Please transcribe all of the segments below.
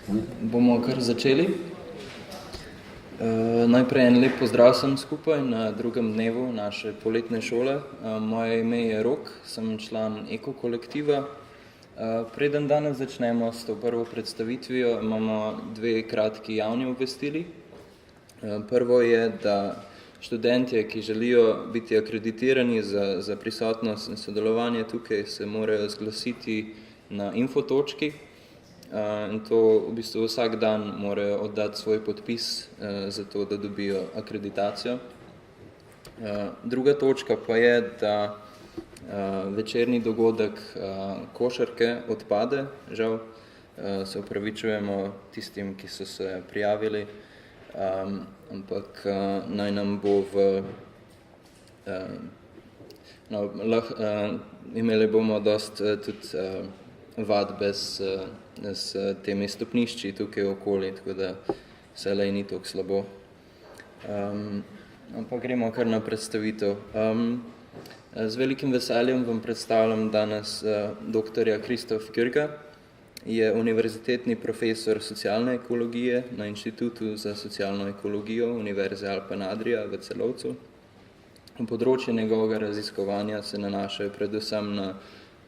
Bomo kar začeli. Najprej en lep pozdrav sem skupaj na drugem dnevu naše poletne šole. Moje ime je Rok, sem član Eko-kolektiva. Preden danes začnemo s to prvo predstavitvijo, imamo dve kratki javni obvestili. Prvo je, da študentje, ki želijo biti akreditirani za prisotnost in sodelovanje tukaj, se morajo zglasiti na infotočki. In to v bistvu vsak dan morajo oddati svoj podpis za to, da dobijo akreditacijo. Druga točka pa je, da večerni dogodek košarke odpade, žal. Se opravičujemo tistim, ki so se prijavili, ampak naj nam bo imeli bomo dosti tudi vadbe s temi stopnišči tukaj okoli, tako da vselej ni tako slabo. Ampak gremo kar na predstavitev. Z velikim veseljem vam predstavljam danes doktorja CHRISTOPH GÖRGA. Je univerzitetni profesor socialne ekologije na Inštitutu za socialno ekologijo Univerze Alpen Adria v Celovcu. Področje njegovega raziskovanja se nanaša predvsem na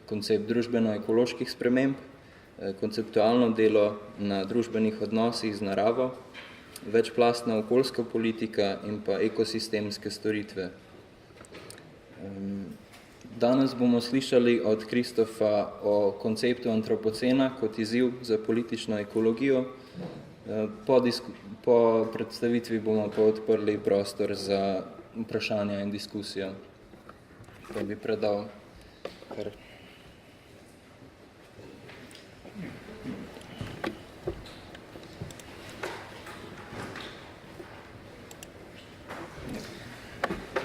koncept družbeno-ekoloških sprememb, konceptualno delo na družbenih odnosih z naravo, večplastna okoljska politika in pa ekosistemske storitve. Danes bomo slišali od Christopha o konceptu Antropocena kot izziv za politično ekologijo. Po predstavitvi bomo pa odprli prostor za vprašanja in diskusijo. Pa bi predal kar.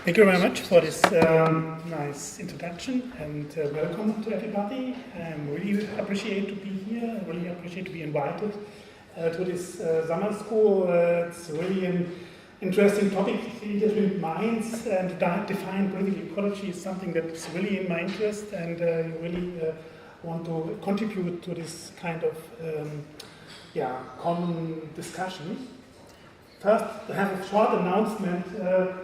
Thank you very much for this nice introduction and welcome to everybody. I really appreciate to be here. I really appreciate to be invited to this summer school. It's really an interesting topic, different minds, and define political ecology is something that's really in my interest, and I really want to contribute to this kind of common discussion. First, I have a short announcement.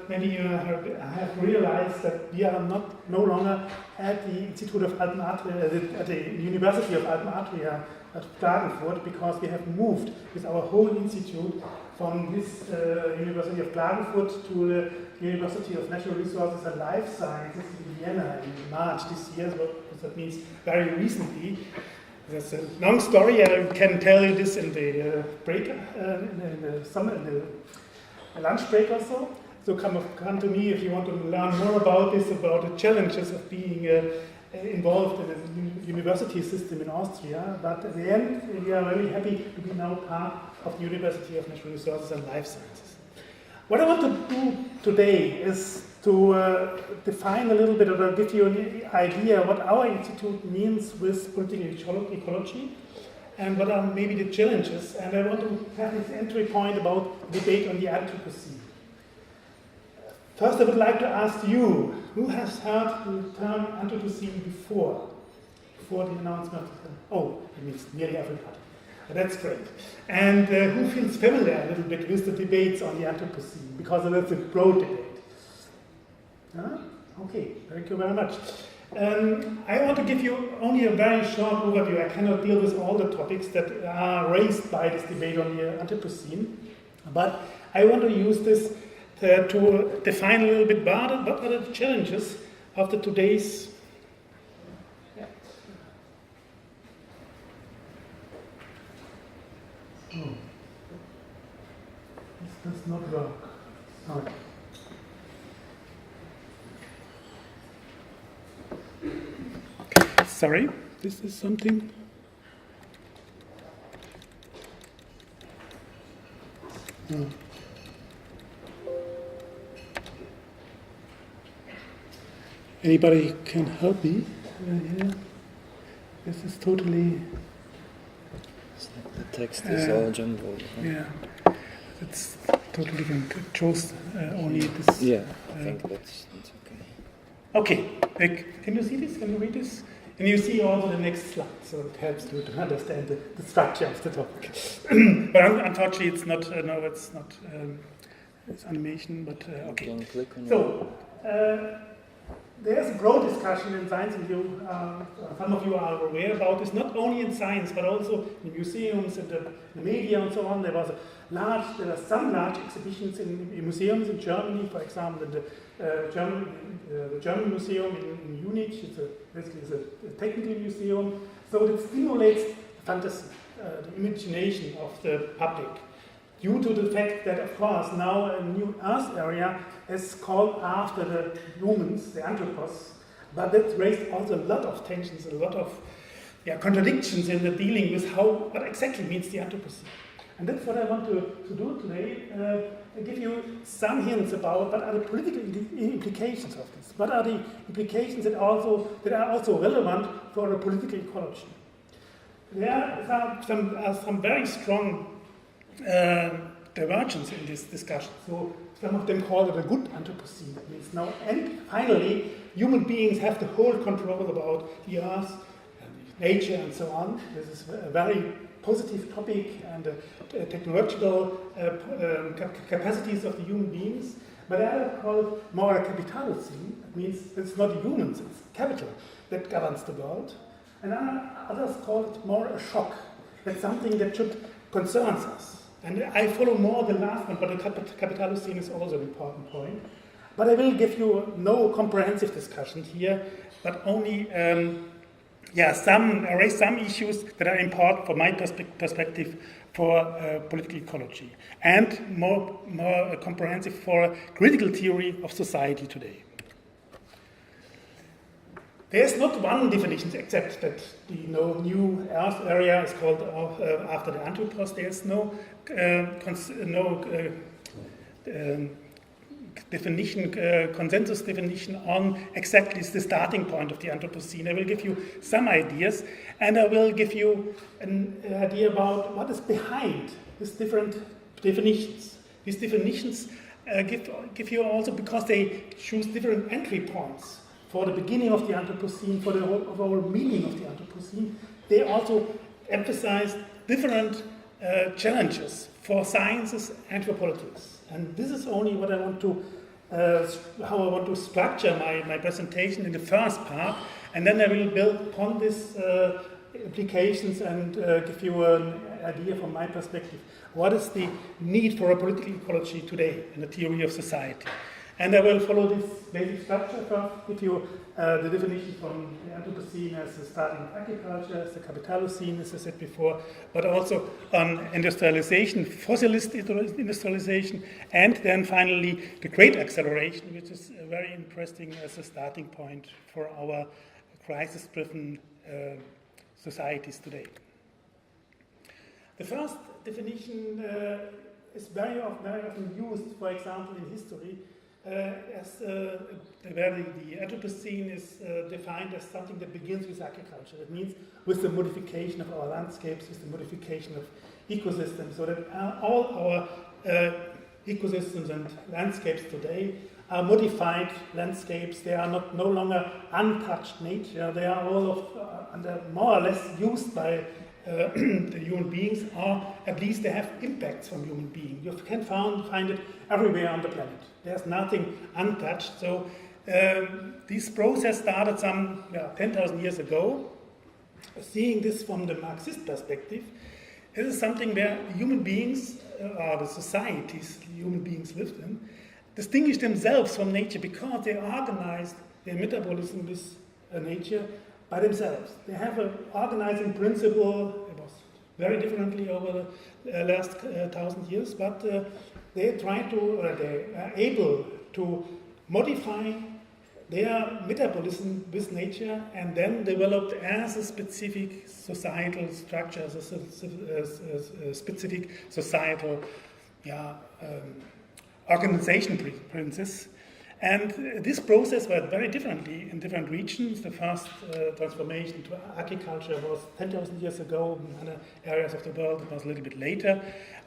Maybe you have realized that we are no longer at the Institute of Alpen Adria, at the University of Alpen Adria at Klagenfurt, because we have moved with our whole institute from this University of Klagenfurt to the University of Natural Resources and Life Sciences in Vienna in March this year. So that means very recently. That's a long story. I can tell you this in the break, in the lunch break or so. So come to me if you want to learn more about this, about the challenges of being involved in a university system in Austria. But at the end, we are really happy to be now part of the University of Natural Resources and Life Sciences. What I want to do today is to define a little bit, or give you an idea what our institute means with political ecology and what are maybe the challenges. And I want to have this entry point about debate on the Anthropocene. First, I would like to ask you, who has heard the term Anthropocene before the announcement? Oh, it means nearly everybody. That's great. And who feels familiar a little bit with the debates on the Anthropocene? Because that's a broad debate. Okay, thank you very much. I want to give you only a very short overview. I cannot deal with all the topics that are raised by this debate on the Anthropocene, but I want to use this to define a little bit better what are the challenges of today's. Oh, this does not work. Sorry. Sorry, this is something. Oh. Anybody can help me here? This is totally. The text is all jumbled. Yeah, it's totally chose only this. Yeah, I think that's okay. Okay, can you see this? Can you read this? And you see also the next slide, so it helps you to understand the structure of the topic. But unfortunately, it's not. No, it's not. It's animation, but okay. Can click on So there's a broad discussion in science, and some of you are aware about this. Not only in science, but also in museums and the media and so on. There are some large exhibitions in museums in Germany, for example, the German Museum in Munich. Basically it's a technical museum. So it stimulates fantasy, the imagination of the public, due to the fact that, of course, now a new Earth area is called after the humans, the Anthropos, but that raised also a lot of tensions, a lot of contradictions in the dealing with what exactly means the Anthropocene. And that's what I want to do today, give you some hints about what are the political implications of this, what are the implications that are also relevant for a political ecology. There are some very strong divergence in this discussion. So some of them call it a good Anthropocene. That means now, and finally, human beings have the whole control about the earth, and nature, and so on. This is a very positive topic, and technological capacities of the human beings. But I call it more a capitalocene. That means it's not humans, it's capital that governs the world. And others call it more a shock. That's something that should concern us. And I follow more the last one, but the capitalocene is also an important point. But I will give you no comprehensive discussion here, but only raise some issues that are important from my perspective for political ecology, and more comprehensive for critical theory of society today. There's not one definition except that the new Earth area is called after the Anthropos. There's no consensus definition on exactly the starting point of the Anthropocene. I will give you some ideas, and I will give you an idea about what is behind these different definitions. These definitions give you also, because they choose different entry points for the beginning of the Anthropocene, for the whole meaning of the Anthropocene, they also emphasize different challenges for sciences and for politics. And this is only what I want to, how I want to structure my presentation in the first part, and then I will build upon these implications and give you an idea from my perspective. What is the need for a political ecology today in the theory of society? And I will follow this basic structure first, give you the definition from the Anthropocene as the starting of agriculture, as the capitalocene, as I said before, but also on industrialization, fossilist industrialization, and then finally the great acceleration, which is very interesting as a starting point for our crisis-driven societies today. The first definition is very often used, for example, in history, where the Anthropocene is defined as something that begins with agriculture. That means with the modification of our landscapes, with the modification of ecosystems, so that all our ecosystems and landscapes today are modified landscapes. They are no longer untouched nature. They are all more or less used by the human beings, or at least they have impacts from human beings. You can find it everywhere on the planet. There's nothing untouched. So this process started some 10,000 years ago. Seeing this from the Marxist perspective, it is something where human beings, or the societies human beings lived in, distinguish themselves from nature because they organized their metabolism with nature by themselves. They have an organizing principle. It was very differently over the last 1,000 years, but they are able to modify their metabolism with nature and then developed as a specific societal structure, as a specific societal organization principles. And this process worked very differently in different regions. The first transformation to agriculture was 10,000 years ago. In other areas of the world, it was a little bit later.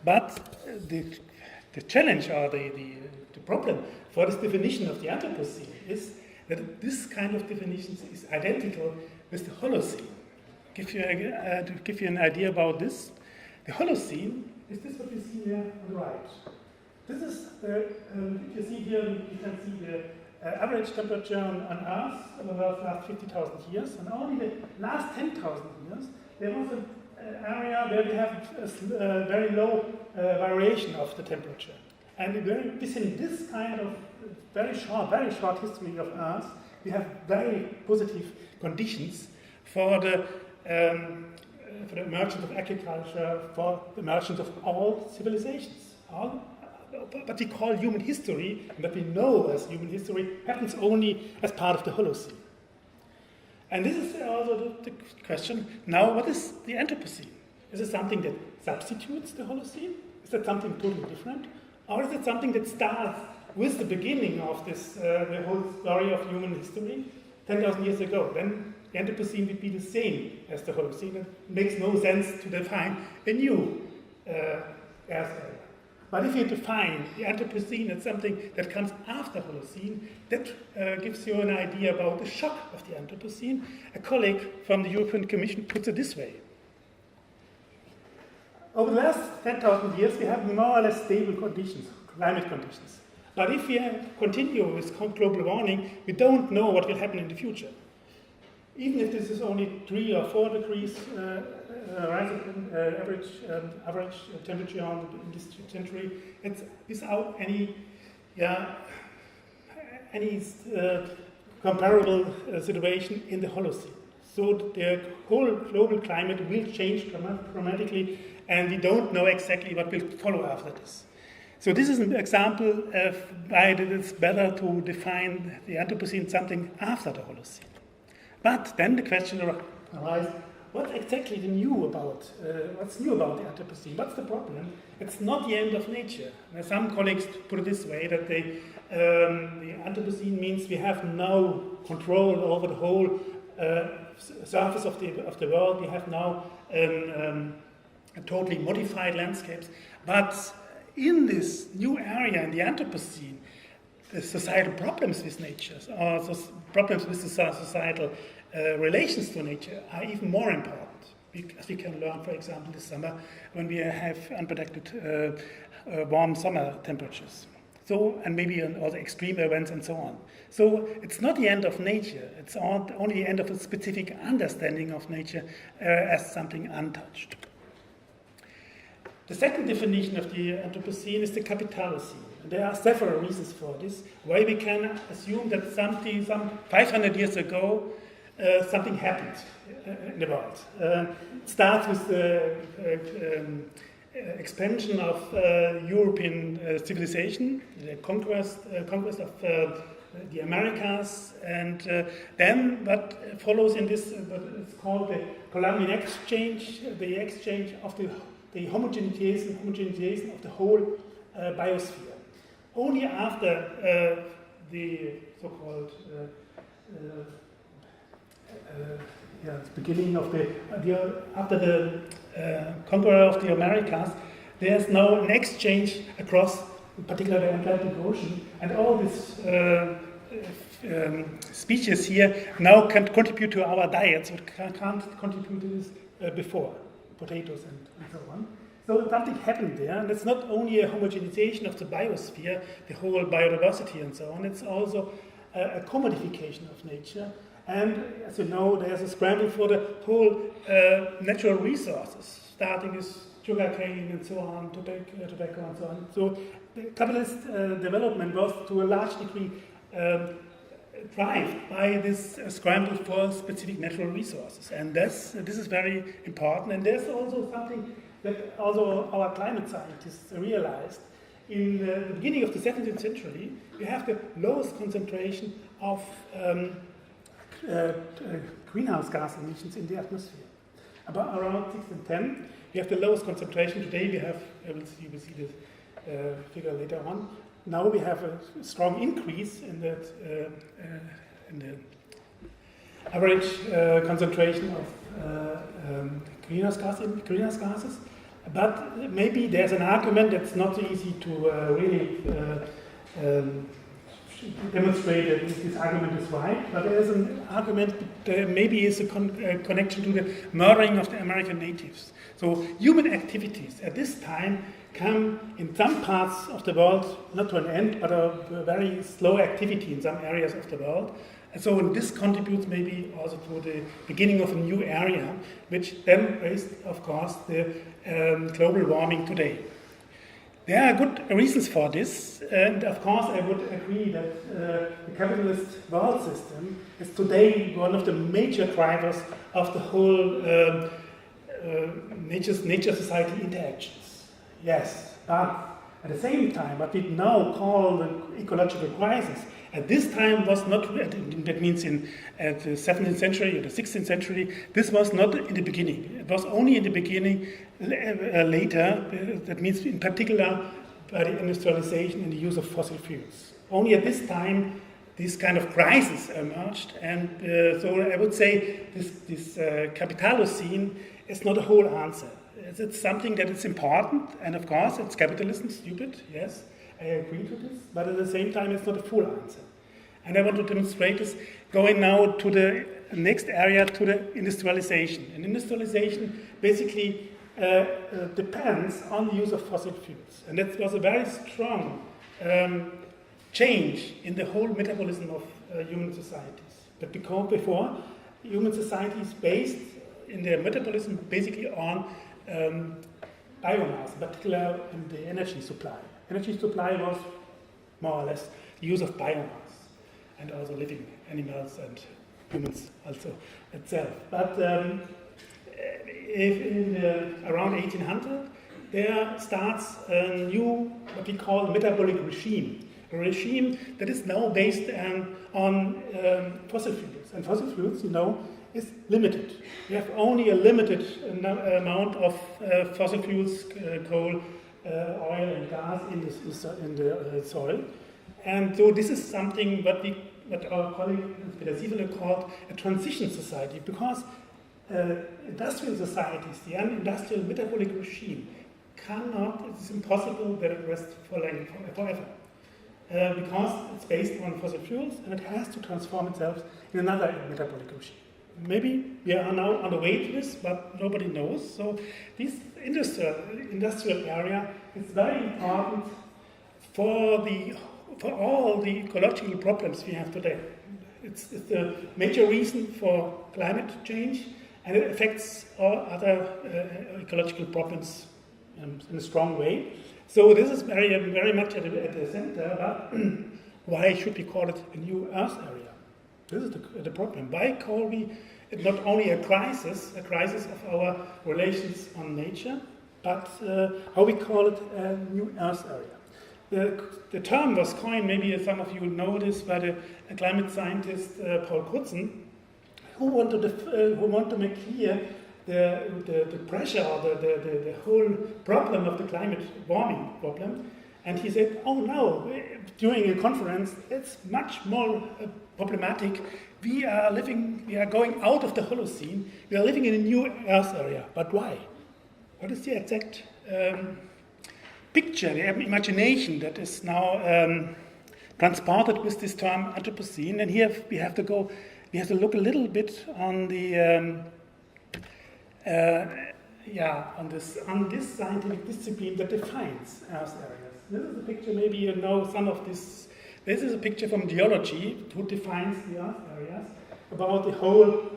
But the challenge or the problem for this definition of the Anthropocene is that this kind of definition is identical with the Holocene. To give you an idea about this, the Holocene is this what you see here on the right. This is you see here, you can see the average temperature on Earth over the last 50,000 years, and only the last 10,000 years there was an area where we have a very low variation of the temperature. And within this kind of very short history of Earth, we have very positive conditions for the emergence of agriculture, for the emergence of all civilizations. What we call human history, and what we know as human history, happens only as part of the Holocene. And this is also the question, now what is the Anthropocene? Is it something that substitutes the Holocene? Is it something totally different? Or is it something that starts with the beginning of this, the whole story of human history, 10,000 years ago? Then the Anthropocene would be the same as the Holocene. It makes no sense to define a new Earth era. But if you define the Anthropocene as something that comes after Holocene, that gives you an idea about the shock of the Anthropocene. A colleague from the European Commission puts it this way. Over the last 10,000 years, we have more or less stable conditions, climate conditions. But if we continue with global warming, we don't know what will happen in the future. Even if this is only 3 or 4 degrees rise in average temperature in this century, it's without any comparable situation in the Holocene. So the whole global climate will change dramatically, and we don't know exactly what will follow after this. So this is an example of why it is better to define the Anthropocene something after the Holocene. But then the question arises, what's exactly new about what's new about the Anthropocene? What's the problem? It's not the end of nature. Now, some colleagues put it this way, that the Anthropocene means we have no control over the whole surface of the world. We have now totally modified landscapes. But in this new area, in the Anthropocene, the societal problems with nature, or problems with societal relations to nature, are even more important. As we can learn, for example, this summer, when we have unprotected warm summer temperatures. So, and maybe also extreme events and so on. So it's not the end of nature, it's only the end of a specific understanding of nature as something untouched. The second definition of the Anthropocene is the Capitalocene. And there are several reasons for this, why we can assume that some 500 years ago something happened in the world. It starts with the expansion of European civilization, the conquest of the Americas, and then what follows in this, what is called the Columbian exchange, the exchange of the homogenization of the whole biosphere. Only after the so-called beginning of after the conqueror of the Americas, there's now an exchange across, in particular, the Atlantic Ocean, and all these species here now can contribute to our diets, but can't contribute to this before, potatoes and so on. So something happened there, and it's not only a homogenization of the biosphere, the whole biodiversity and so on, it's also a commodification of nature. And as you know, there's a scramble for the whole natural resources, starting with sugarcane and so on, tobacco and so on. So the capitalist development was to a large degree driven by this scramble for specific natural resources. And this is very important. And there's also something that also our climate scientists realized. In the beginning of the 17th century, we have the lowest concentration of greenhouse gas emissions in the atmosphere. About around 6 and 10, we have the lowest concentration. Today we have, you will see this figure later on. Now we have a strong increase in the average concentration of greenhouse gases. But maybe there's an argument that's not so easy to really demonstrate that this argument is right, but there is an argument that maybe is a connection to the murdering of the American natives. So human activities at this time come in some parts of the world, not to an end, but a very slow activity in some areas of the world. And so this contributes maybe also to the beginning of a new area, which then raised, of course, the global warming today. There are good reasons for this, and of course I would agree that the capitalist world system is today one of the major drivers of the whole nature-society interactions. Yes, but at the same time, what we now call the ecological crisis, at this time was not, that means at the 17th century or the 16th century, this was not in the beginning. It was only in the beginning later, that means in particular by the industrialization and the use of fossil fuels. Only at this time, this kind of crisis emerged, and so I would say this Capitalocene is not a whole answer. It's something that is important, and of course it's capitalism, stupid, yes, I agree to this, but at the same time it's not a full answer. And I want to demonstrate this going now to the next area, to the industrialization. And industrialization basically depends on the use of fossil fuels. And that was a very strong change in the whole metabolism of human societies. But because before, human societies based in their metabolism basically on biomass, in particular in the energy supply. Energy supply was more or less the use of biomass, and also living animals and humans also itself. But around 1800, there starts a new, what we call metabolic regime. A regime that is now based on fossil fuels. And fossil fuels, you know, is limited. We have only a limited amount of fossil fuels, coal, oil and gas in the soil. And so this is something what our colleague Peter Sievele called a transition society, because industrial societies, the industrial metabolic regime, it is impossible that it rests forever. Because it's based on fossil fuels and it has to transform itself in another metabolic regime. Maybe we are now on the way to this, but nobody knows. So this industrial area is very important for all the ecological problems we have today. It's the major reason for climate change, and it affects all other ecological problems in a strong way. So this is very much at the center, but why should we call it a new Earth area? This is the problem. Why call we it not only a crisis of our relations on nature, but how we call it a new Earth area? The term was coined, maybe some of you know this, by the climate scientist Paul Crutzen, who want to make clear the pressure or the whole problem of the climate warming problem. And he said, oh no, during a conference, it's much more problematic. We are going out of the Holocene, we are living in a new Earth area. But why? What is the exact picture, the imagination that is now transported with this term Anthropocene? And here we have to look a little bit on the on this scientific discipline that defines Earth areas. This is a picture, maybe you know some of this. This is a picture from geology, who defines the Earth areas, about the whole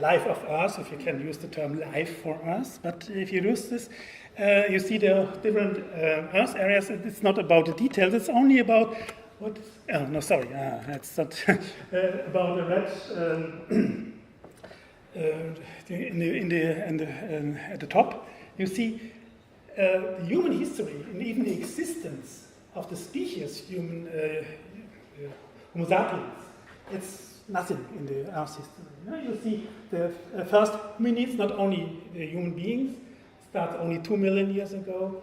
life of Earth, if you can use the term life for Earth. But if you use this, you see the different Earth areas. It's not about the details, it's only about what. Oh, no, sorry, it's not about the red. At the top, you see the human history and even the existence of the species Homo sapiens. It's nothing in the Earth history. You see the first hominids, not only the human beings, start only 2 million years ago.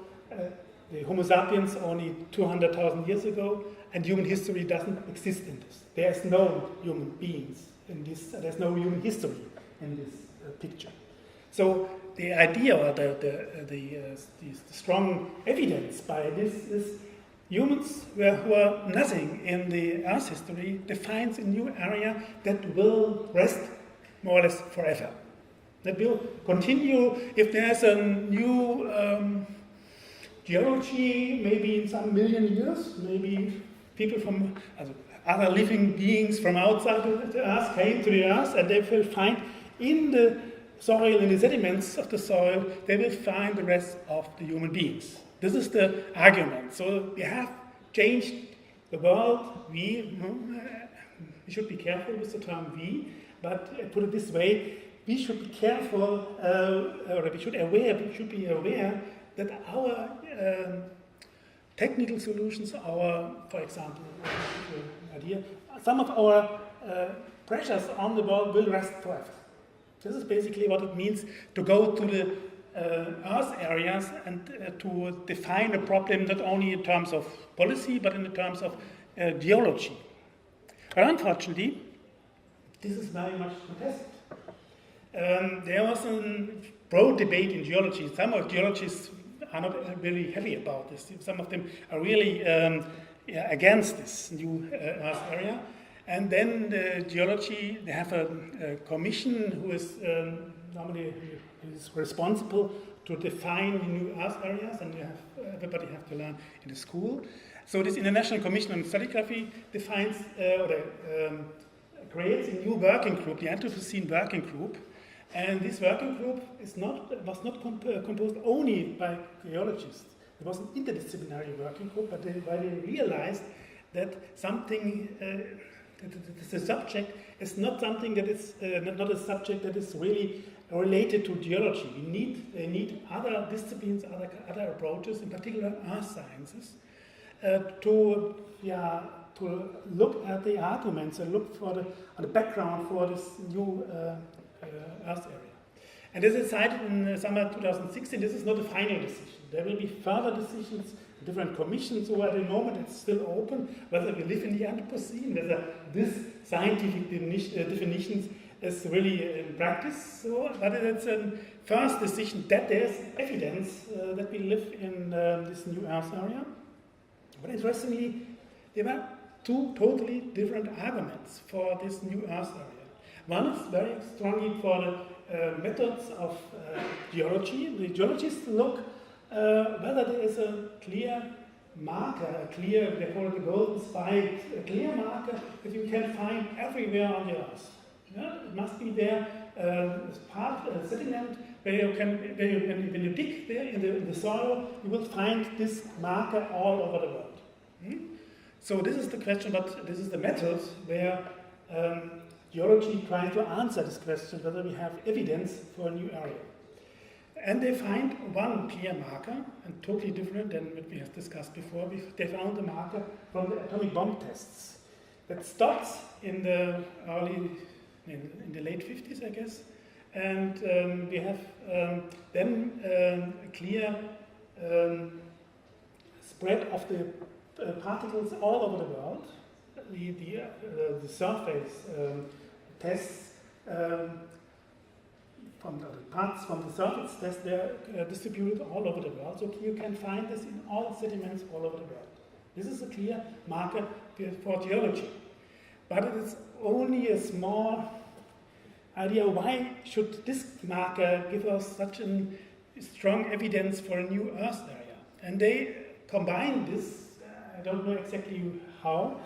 The Homo sapiens only 200,000 years ago, and human history doesn't exist in this. There's no human beings in this. There's no human history in this picture. So the idea or the strong evidence by this is Humans who are nothing in the Earth's history defines a new area that will rest more or less forever. That will continue if there's a new geology, maybe in some million years, maybe people from other living beings from outside the Earth came to the Earth, and they will find in the soil, in the sediments of the soil, they will find the rest of the human beings. This is the argument. So we have changed the world. We should be careful with the term we, but put it this way, we should be careful, or we should be aware that our technical solutions, for example, idea, some of our pressures on the world will rest forever. This is basically what it means to go to the Earth areas and to define a problem not only in terms of policy, but in the terms of geology. But unfortunately, this is very much contested. There was a broad debate in geology. Some of geologists are not really happy about this. Some of them are really against this new Earth area. And then the geology, they have a commission who is normally is responsible to define the new Earth areas, and everybody has to learn in the school. So this International Commission on Stratigraphy defines creates a new working group, the Anthropocene working group, and this working group was not composed only by geologists. It was an interdisciplinary working group, but they realized that something. The subject is not something that is not a subject that is really related to geology. They need other disciplines, other approaches, in particular earth sciences, to look at the arguments and look for the background for this new Earth area. And this is decided in summer 2016. This is not a final decision. There will be further decisions. Different commissions, so at the moment it's still open whether we live in the Anthropocene, whether this scientific definitions is really in practice. So, but it's a first decision that there's evidence that we live in this new Earth area. But interestingly, there were two totally different arguments for this new Earth area. One is very strongly for the methods of geology. The geologists look whether there is a clear marker, they call it the golden spike, a clear marker that you can find everywhere on the Earth. Yeah? It must be there as part of a sediment when you dig there in the soil, you will find this marker all over the world. So this is the question, but this is the method where geology tries to answer this question, whether we have evidence for a new area. And they find one clear marker, and totally different than what we have discussed before. They found a marker from the atomic bomb tests that starts in the late 50s, I guess. And we have then a clear spread of the particles all over the world. The surface tests. From the parts from the surface test, they are distributed all over the world. So you can find this in all sediments all over the world. This is a clear marker for geology. But it is only a small idea. Why should this marker give us such a strong evidence for a new Earth area? And they combine this, I don't know exactly how,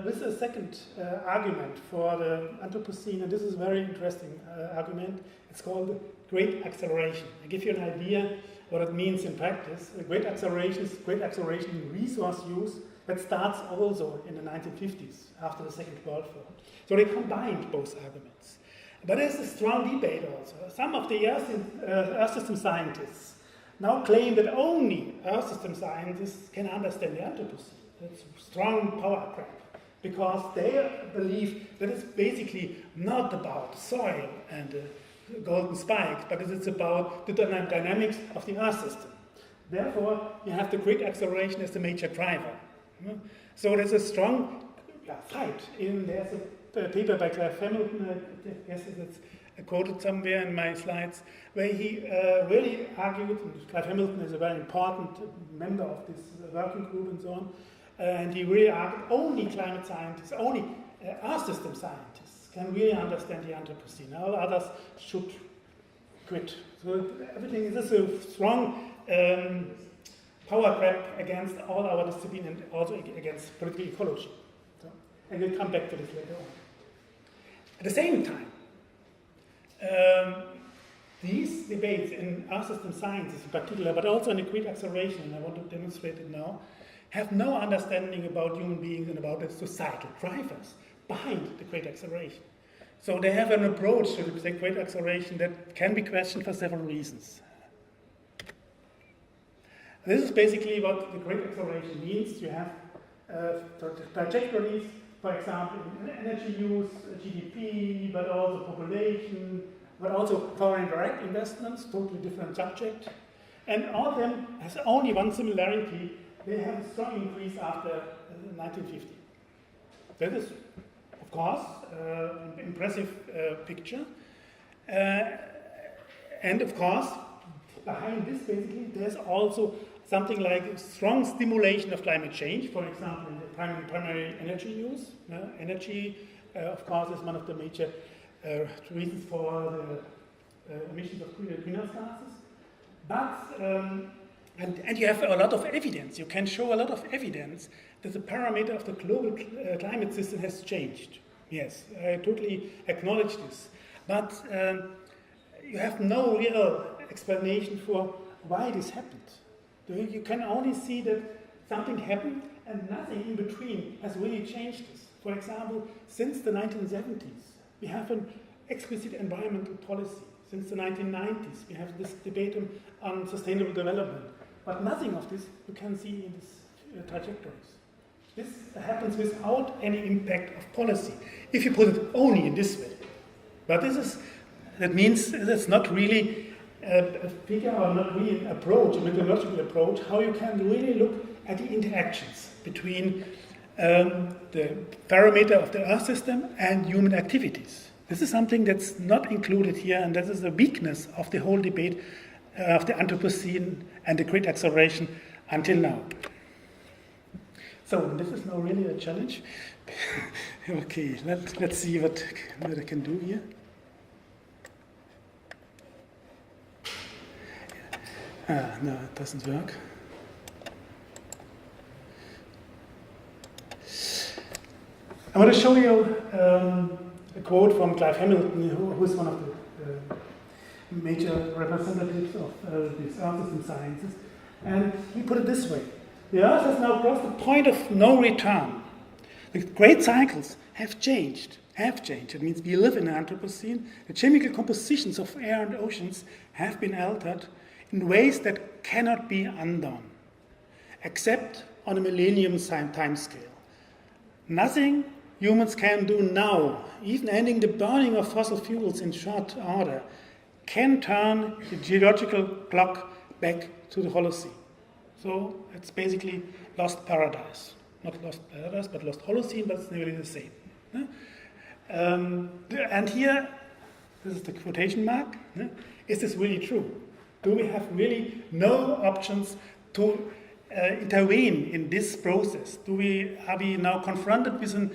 with a second argument for the Anthropocene, and this is a very interesting argument. It's called great acceleration. I give you an idea what it means in practice. A great acceleration is great acceleration in resource use that starts also in the 1950s, after the Second World War. So they combined both arguments. But there's a strong debate also. Some of the Earth system scientists now claim that only Earth system scientists can understand the Anthropocene. That's a strong power grab, because they believe that it's basically not about soil and golden spikes, but it's about the dynamics of the Earth system. Therefore, you have the great acceleration as the major driver. So there's a strong fight. There's a paper by Clive Hamilton, I guess it's quoted somewhere in my slides, where he really argued, and Clive Hamilton is a very important member of this working group and so on, and he really argued only climate scientists, only Earth system scientists can really understand the Anthropocene. All others should quit. So everything is just a strong power grab against all our disciplines and also against political ecology. So, and we'll come back to this later on. At the same time, these debates in Earth system sciences in particular, but also in the great acceleration, and I want to demonstrate it now, have no understanding about human beings and about the societal drivers behind the great acceleration. So they have an approach to the great acceleration that can be questioned for several reasons. This is basically what the great acceleration means. You have trajectories, for example, in energy use, GDP, but also population, but also foreign direct investments, totally different subject. And all of them has only one similarity. They have a strong increase after 1950. That is, of course, an impressive picture. And of course, behind this basically, there's also something like a strong stimulation of climate change, for example, in the primary energy use. Energy, of course, is one of the major reasons for the emissions of greenhouse gases. But, and you have a lot of evidence, you can show a lot of evidence that the parameter of the global climate system has changed. Yes, I totally acknowledge this. But you have no real explanation for why this happened. You can only see that something happened and nothing in between has really changed this. For example, since the 1970s, we have an explicit environmental policy. Since the 1990s, we have this debate on sustainable development. But nothing of this you can see in these trajectories. This happens without any impact of policy, if you put it only in this way. But that means it's not really a figure or not really an approach, a methodological approach, how you can really look at the interactions between the parameter of the Earth system and human activities. This is something that's not included here, and this is the weakness of the whole debate of the Anthropocene and the great acceleration until now. So this is now really a challenge. Okay, let's see what I can do here. No, it doesn't work. I want to show you a quote from Clive Hamilton, who is one of the major representatives of these Earth system sciences. And he put it this way: the Earth has now crossed the point of no return. The great cycles have changed. It means we live in an Anthropocene. The chemical compositions of air and oceans have been altered in ways that cannot be undone, except on a millennium time scale. Nothing humans can do now, even ending the burning of fossil fuels in short order, can turn the geological clock back to the Holocene. So it's basically lost paradise. Not lost paradise, but lost Holocene, but it's nearly the same. And here, this is the quotation mark. Is this really true? Do we have really no options to intervene in this process? Are we now confronted with an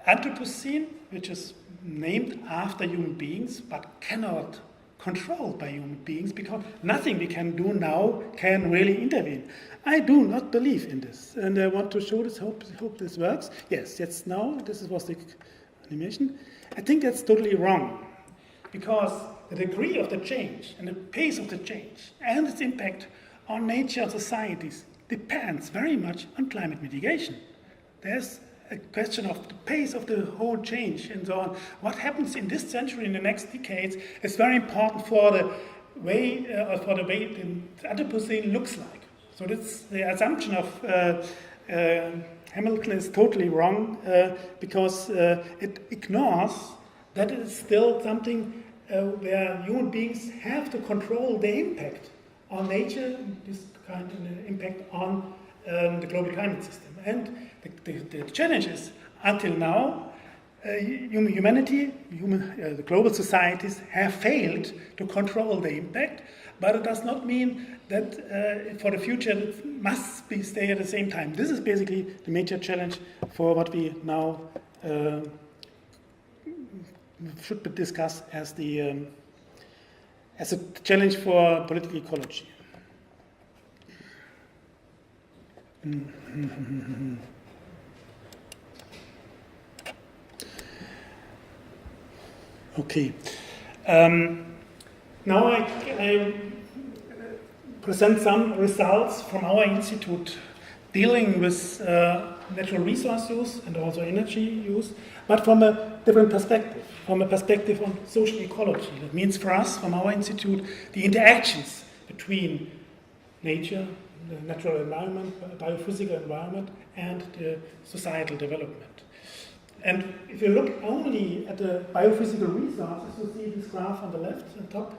Anthropocene, which is named after human beings, but cannot controlled by human beings, because nothing we can do now can really intervene? I do not believe in this, and I want to show this. Hope this works. Yes, now this was the animation. I think that's totally wrong, because the degree of the change and the pace of the change and its impact on nature and societies depends very much on climate mitigation. There's a question of the pace of the whole change and so on. What happens in this century, in the next decades, is very important for the way the Anthropocene looks like. So that's the assumption of Hamilton is totally wrong, because it ignores that it is still something where human beings have to control the impact on nature, this kind of impact on the global climate system. And the challenge is, until now, humanity, the global societies have failed to control the impact, but it does not mean that for the future it must stay at the same time. This is basically the major challenge for what we now should discuss as a challenge for political ecology. Okay. Now I present some results from our institute dealing with natural resource use and also energy use, but from a different perspective, from a perspective on social ecology. That means for us, from our institute, the interactions between nature, the natural environment, biophysical environment, and the societal development. And if you look only at the biophysical resources, you see this graph on the left, on top,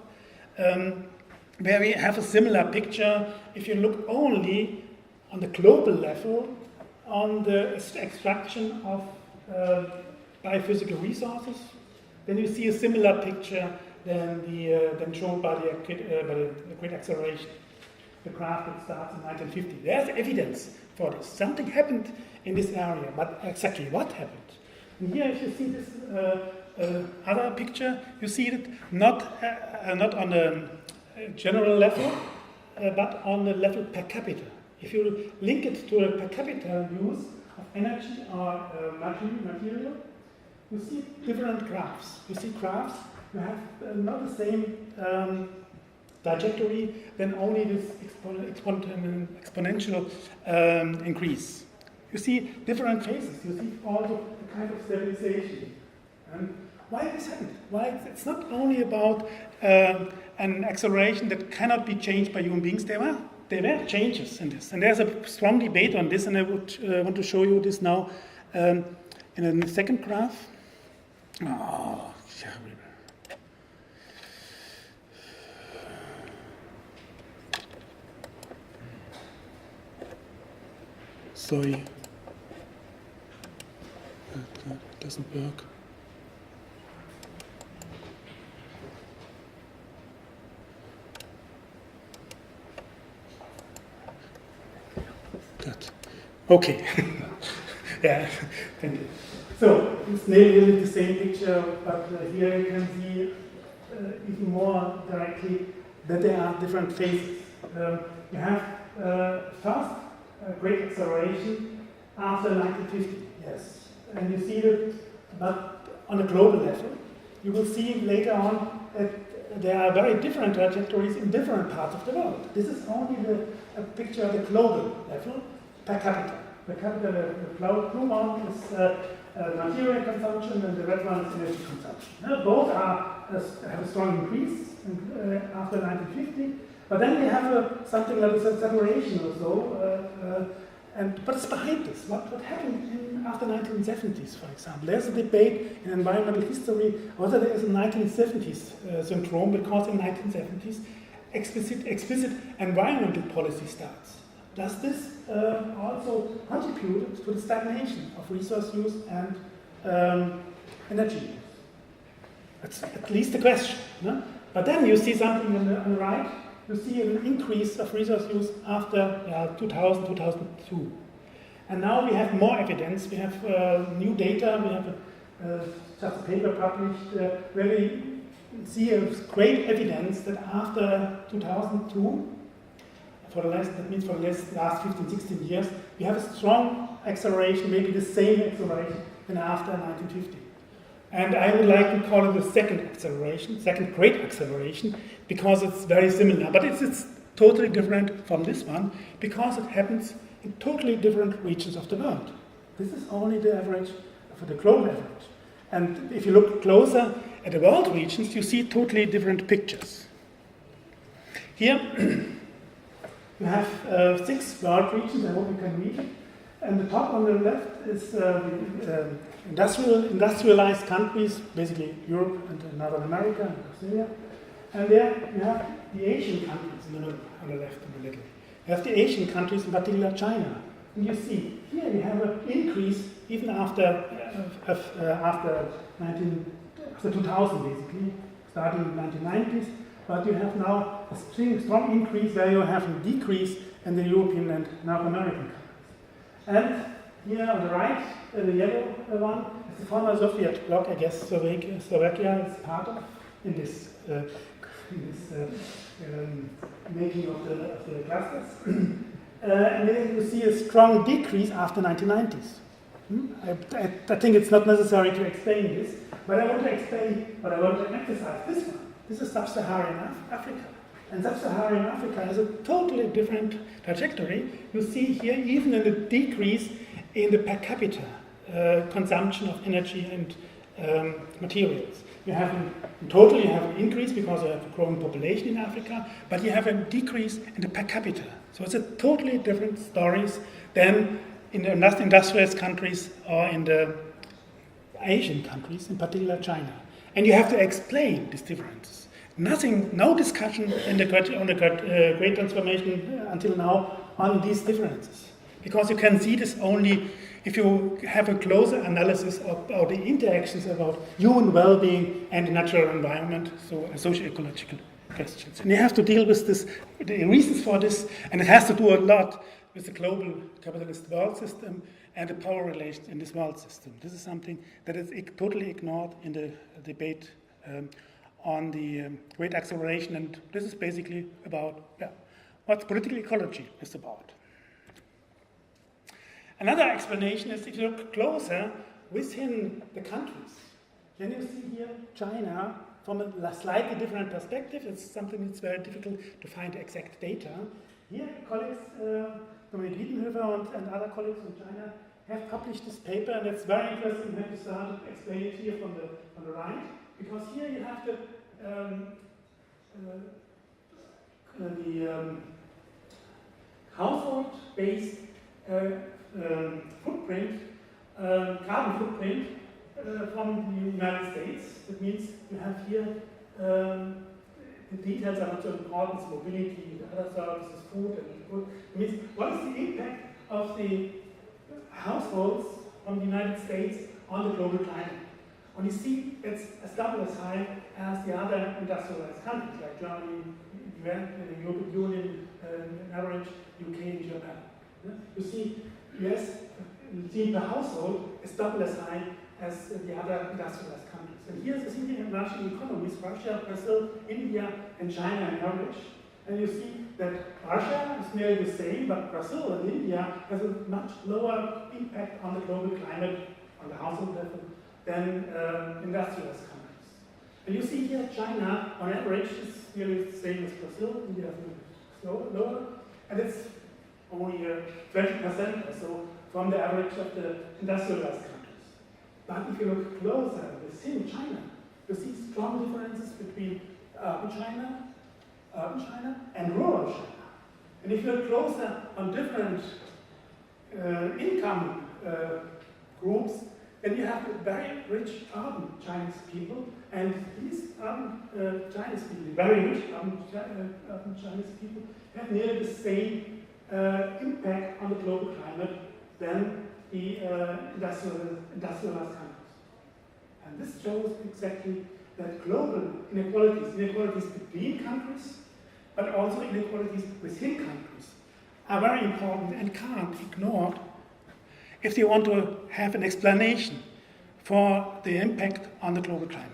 where we have a similar picture. If you look only on the global level on the extraction of biophysical resources, then you see a similar picture than shown by the Great Acceleration, the graph that starts in 1950. There's evidence for this. Something happened in this area, but exactly what happened? And here, if you see this other picture, you see it not on a general level, but on the level per capita. If you link it to a per capita use of energy or material, you see different graphs. You see graphs you have not the same trajectory than only this exponential increase. You see different phases. You see also a kind of stabilization. And why this happened? Why it's not only about an acceleration that cannot be changed by human beings. There were changes in this, and there's a strong debate on this. And I would want to show you this now in the second graph. Oh, sorry, that doesn't work. That. Okay. Yeah, thank you. So it's nearly the same picture, but here you can see even more directly that there are different phases. You have first great acceleration after 1950, yes. And you see that, but on a global level, you will see later on that there are very different trajectories in different parts of the world. This is only a picture at the global level per capita. Per capita, the blue one is material consumption and the red one is energy consumption. Both have a strong increase after 1950, but then we have something like a saturation or so. But it's behind this. What happened after 1970s, for example? There's a debate in environmental history whether there is a 1970s syndrome, because in 1970s explicit environmental policy starts. Does this also contribute to the stagnation of resource use and energy use? That's at least a question. No? But then you see something on the right. You see an increase of resource use after 2000, 2002. And now we have more evidence. We have new data. We have just a paper published where we see a great evidence that after 2002, that means for the last 15, 16 years, we have a strong acceleration, maybe the same acceleration than after 1950. And I would like to call it the second great acceleration, because it's very similar. But it's totally different from this one, because it happens in totally different regions of the world. This is only the average for the global average. And if you look closer at the world regions, you see totally different pictures. Here, you have 6 world regions. I hope you can read it. And the top on the left is industrialized countries, basically Europe and Northern America and Australia. And there you have the Asian countries in the middle, on the left in the middle. You have the Asian countries, in particular China, And you see, here we have an increase even after 2000 basically, starting in the 1990s, but you have now a strong increase where you have a decrease in the European and North American countries. And here on the right, the yellow one, is the former Soviet bloc, I guess Slovakia is part of in this making of the clusters. And then you see a strong decrease after 1990s. I think it's not necessary to explain this, but I want to explain, but I want to emphasize this one. This is sub-Saharan Africa. And sub-Saharan Africa has a totally different trajectory. You see here even in the decrease in the per capita consumption of energy and materials. You have in total you have an increase because you have a growing population in Africa, but you have a decrease in the per capita. So it's a totally different stories than in the industrialized countries or in the Asian countries, in particular China. And you have to explain these differences. No discussion on the great transformation until now on these differences. Because you can see this only if you have a closer analysis of the interactions about human well-being and the natural environment, so socio-ecological questions. And you have to deal with this, the reasons for this, and it has to do a lot with the global capitalist world system and the power relations in this world system. This is something that is totally ignored in the debate on the great acceleration, and this is basically about what political ecology is about. Another explanation is if you look closer within the countries, then you see here China from a slightly different perspective. It's something that's very difficult to find exact data. Here, colleagues, Dominik Wiedenhöfer and other colleagues from China have published this paper, and it's very interesting when you start to explain it here from the right, because here you have the household-based footprint, carbon footprint from the United States. That means you have here the details are not so important, mobility, the other services, food, and food. It means what is the impact of the households from the United States on the global climate? And you see it's as double as high as the other industrialized countries like Germany, the European Union, average, UK, and Japan. You see, US, the household is double as high as the other industrialized countries. And here's the thinking emerging economies, Russia, Brazil, India, and China on average. And you see that Russia is nearly the same, but Brazil and India has a much lower impact on the global climate, on the household level, than industrialized countries. And you see here China, on average, is nearly the same as Brazil. India is lower, and it's only 20% or so from the average of the industrialized countries. But if you look closer within China, you see strong differences between urban China, and rural China. And if you look closer on different income groups, then you have very rich urban Chinese people, and these urban Chinese people, very rich urban Chinese people, have nearly the same impact on the global climate than the industrialized countries. And this shows exactly that global inequalities between countries, but also inequalities within countries, are very important and can't be ignored if you want to have an explanation for the impact on the global climate.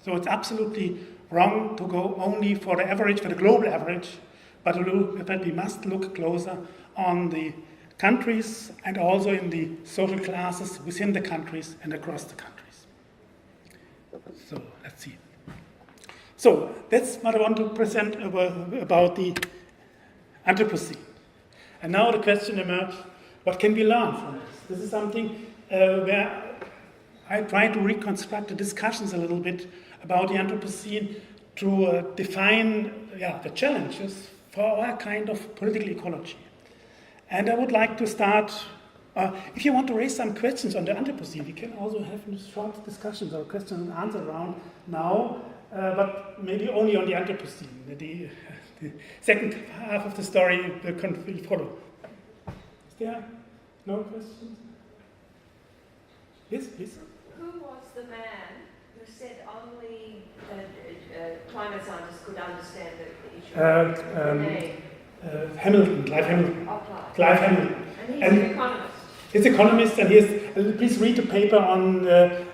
So it's absolutely wrong to go only for the average, for the global average, but we must look closer on the countries and also in the social classes within the countries and across the countries. So let's see. So that's what I want to present about the Anthropocene. And now the question emerged, what can we learn from this? This is something where I try to reconstruct the discussions a little bit about the Anthropocene to define the challenges for our kind of political ecology. And I would like to start, if you want to raise some questions on the Anthropocene, we can also have short discussions or question and answer round now, but maybe only on the Anthropocene. The second half of the story will follow. Is there No questions? Yes, please. Who was the man who said only climate scientists could understand the issue? Hamilton, Clive Hamilton. Oh, Clive Hamilton. And he's an economist. He's an economist, and please read the paper on the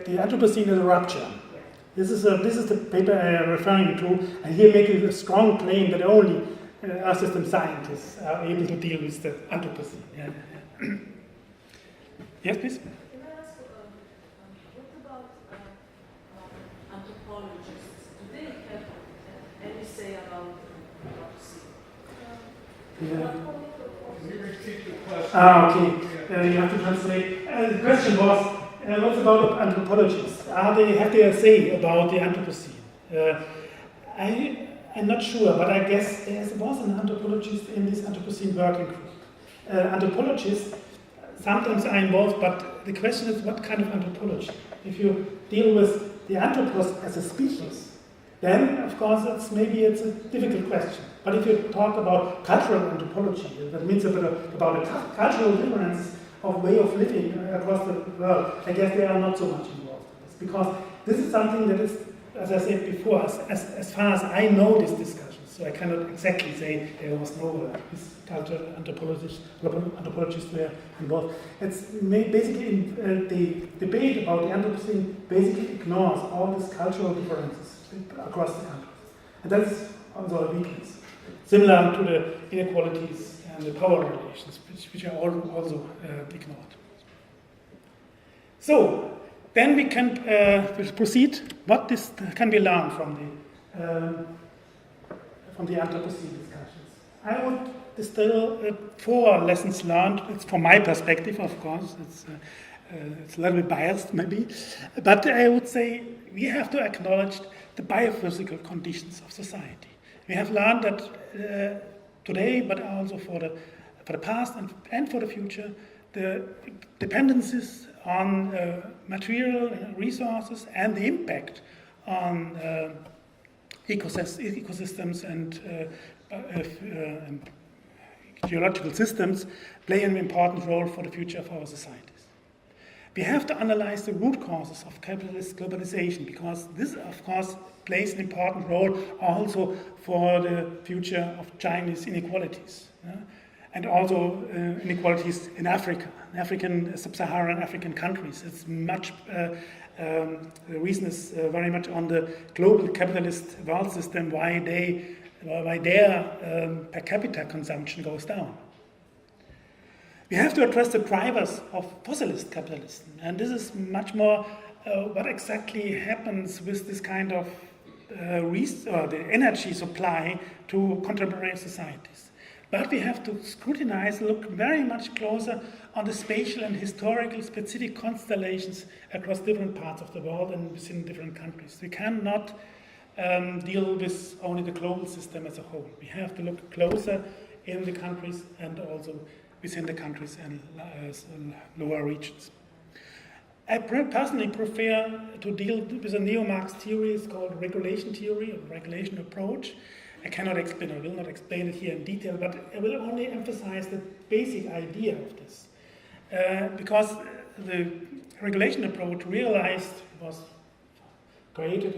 Anthropocene as a rupture. This is the paper I am referring to, and here making a strong claim that only Earth system scientists are able to deal with the Anthropocene. Yeah. Yes, please. Can I ask, what about anthropologists? Do they have any say about Anthropocene? Yeah. Can you repeat the question? Okay. You have to translate. The question was, what about anthropologists? Have they a say about the Anthropocene? I'm not sure, but I guess there was an anthropologist in this Anthropocene working group. Anthropologists sometimes are involved, but the question is what kind of anthropology? If you deal with the anthropos as a species, then of course it's a difficult question. But if you talk about cultural anthropology, that means about a cultural difference of way of living across the world, I guess they are not so much involved in this, because this is something that is, as I said before, as far as I know this discussion, so I cannot exactly say there was no cultural anthropologists were involved. It's basically the debate about the Anthropocene basically ignores all these cultural differences across the countries, and that is also a weakness, similar to the inequalities and the power relations, which are also ignored. So then we can proceed. What can be learned from the Anthropocene discussions? I would distill 4 lessons learned. It's from my perspective, of course. It's a little bit biased, maybe, but I would say we have to acknowledge the biophysical conditions of society. We have learned that today, but also for the past and for the future, the dependencies on material resources and the impact on ecosystems and geological systems play an important role for the future of our societies. We have to analyze the root causes of capitalist globalization, because this, of course, plays an important role also for the future of Chinese inequalities. And also inequalities in Africa, sub-Saharan African countries. It's much, the reason is very much on the global capitalist world system, why their per capita consumption goes down. We have to address the drivers of fossilist capitalism, and this is much more what exactly happens with this kind of the energy supply to contemporary societies. But we have to scrutinize, look very much closer on the spatial and historical specific constellations across different parts of the world and within different countries. We cannot deal with only the global system as a whole. We have to look closer in the countries and also within the countries and lower regions. I personally prefer to deal with a neo-Marx theory. It's called regulation theory or regulation approach. I cannot explain, I will not explain it here in detail, but I will only emphasize the basic idea of this. Because the regulation approach was created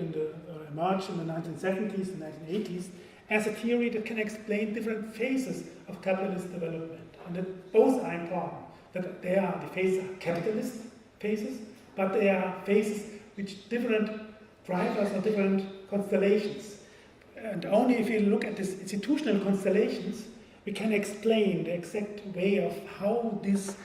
emerged in the 1970s and 1980s as a theory that can explain different phases of capitalist development. And that both are important, that they are the phases are capitalist phases, but they are phases which different drivers or different constellations. And only if you look at these institutional constellations, we can explain the exact way of how this